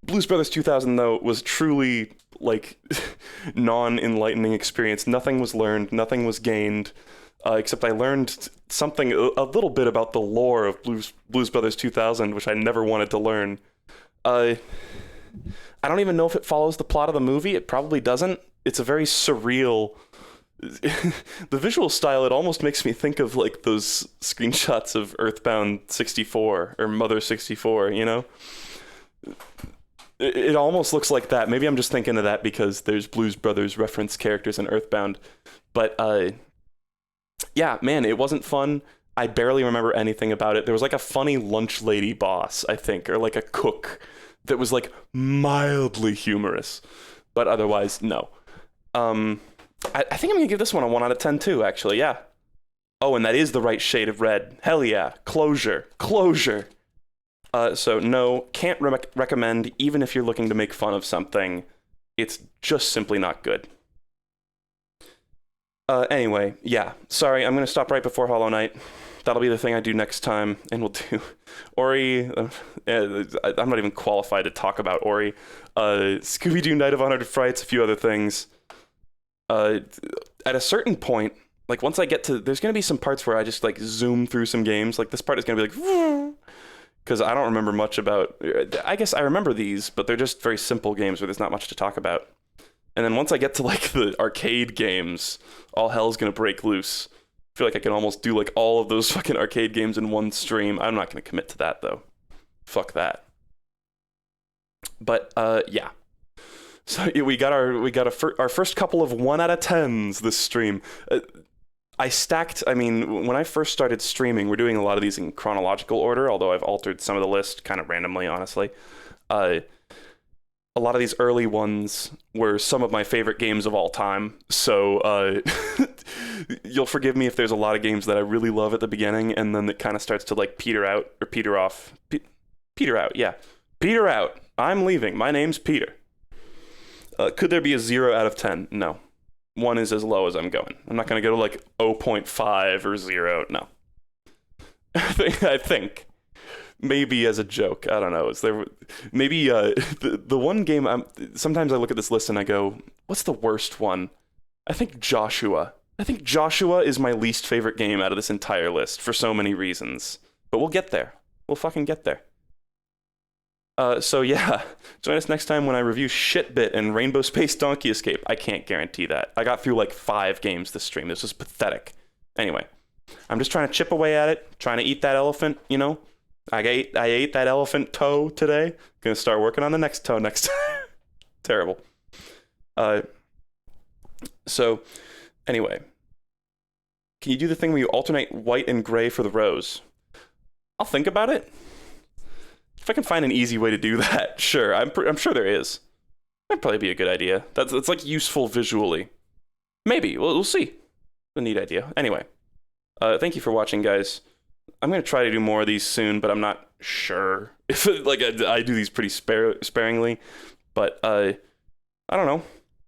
Blues Brothers 2000, though, was truly, like, non-enlightening experience. Nothing was learned, nothing was gained, except I learned something, a little bit about the lore of Blues Brothers 2000, which I never wanted to learn. I don't even know if it follows the plot of the movie. It probably doesn't. It's a very surreal... the visual style, it almost makes me think of like those screenshots of Earthbound 64 or Mother 64, you know? It almost looks like that. Maybe I'm just thinking of that because there's Blues Brothers reference characters in Earthbound. But yeah, man, it wasn't fun. I barely remember anything about it. There was like a funny lunch lady boss, I think, or like a cook that was like mildly humorous. But otherwise, no. I think I'm gonna give this one a 1 out of 10 too, actually, yeah. Oh, and that is the right shade of red. Hell yeah. Closure. So no, can't recommend, even if you're looking to make fun of something. It's just simply not good. Anyway, yeah. Sorry, I'm gonna stop right before Hollow Knight. That'll be the thing I do next time, and we'll do Ori. I'm not even qualified to talk about Ori. Scooby-Doo Night of Unarmed Frights, a few other things. At a certain point, like once I get to, there's gonna be some parts where I just like zoom through some games. Like this part is gonna be like, because I don't remember much about. I guess I remember these, but they're just very simple games where there's not much to talk about. And then once I get to like the arcade games, all hell's gonna break loose. I feel like I can almost do like all of those fucking arcade games in one stream. I'm not gonna commit to that though. Fuck that. But yeah. So we got our first couple of 1 out of 10s this stream. I stacked. I mean, when I first started streaming, we're doing a lot of these in chronological order. Although I've altered some of the list kind of randomly, honestly. A lot of these early ones were some of my favorite games of all time. So you'll forgive me if there's a lot of games that I really love at the beginning, and then it kind of starts to like peter out or peter off. Peter out, yeah. Peter out. I'm leaving. My name's Peter. Could there be a 0 out of 10? No. 1 is as low as I'm going. I'm not going to go to like 0.5 or 0. No. I think. Maybe as a joke. I don't know. Is there maybe the one game sometimes I look at this list and I go, what's the worst one? I think Joshua. I think Joshua is my least favorite game out of this entire list for so many reasons. But we'll get there. We'll fucking get there. So yeah, join us next time when I review Shitbit and Rainbow Space Donkey Escape. I can't guarantee that. I got through like 5 games this stream. This was pathetic. Anyway, I'm just trying to chip away at it, trying to eat that elephant, you know? I ate that elephant toe today. Gonna start working on the next toe next time. Terrible. So, anyway. Can you do the thing where you alternate white and gray for the rows? I'll think about it. If I can find an easy way to do that, sure. I'm sure there is. That'd probably be a good idea. That's like useful visually. Maybe. We'll see. A neat idea. Anyway. Thank you for watching, guys. I'm going to try to do more of these soon, but I'm not sure. If like I do these pretty sparingly. But I don't know.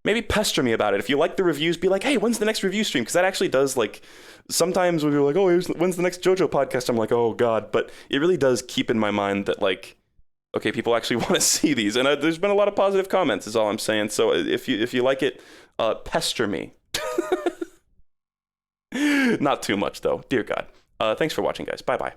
Maybe pester me about it. If you like the reviews, be like, hey, when's the next review stream? Because that actually does, like, sometimes when you're like, oh, when's the next JoJo podcast? I'm like, oh, God. But it really does keep in my mind that, like, okay, people actually want to see these. And there's been a lot of positive comments, is all I'm saying. So if you like it, pester me. Not too much, though. Dear God. Thanks for watching, guys. Bye-bye.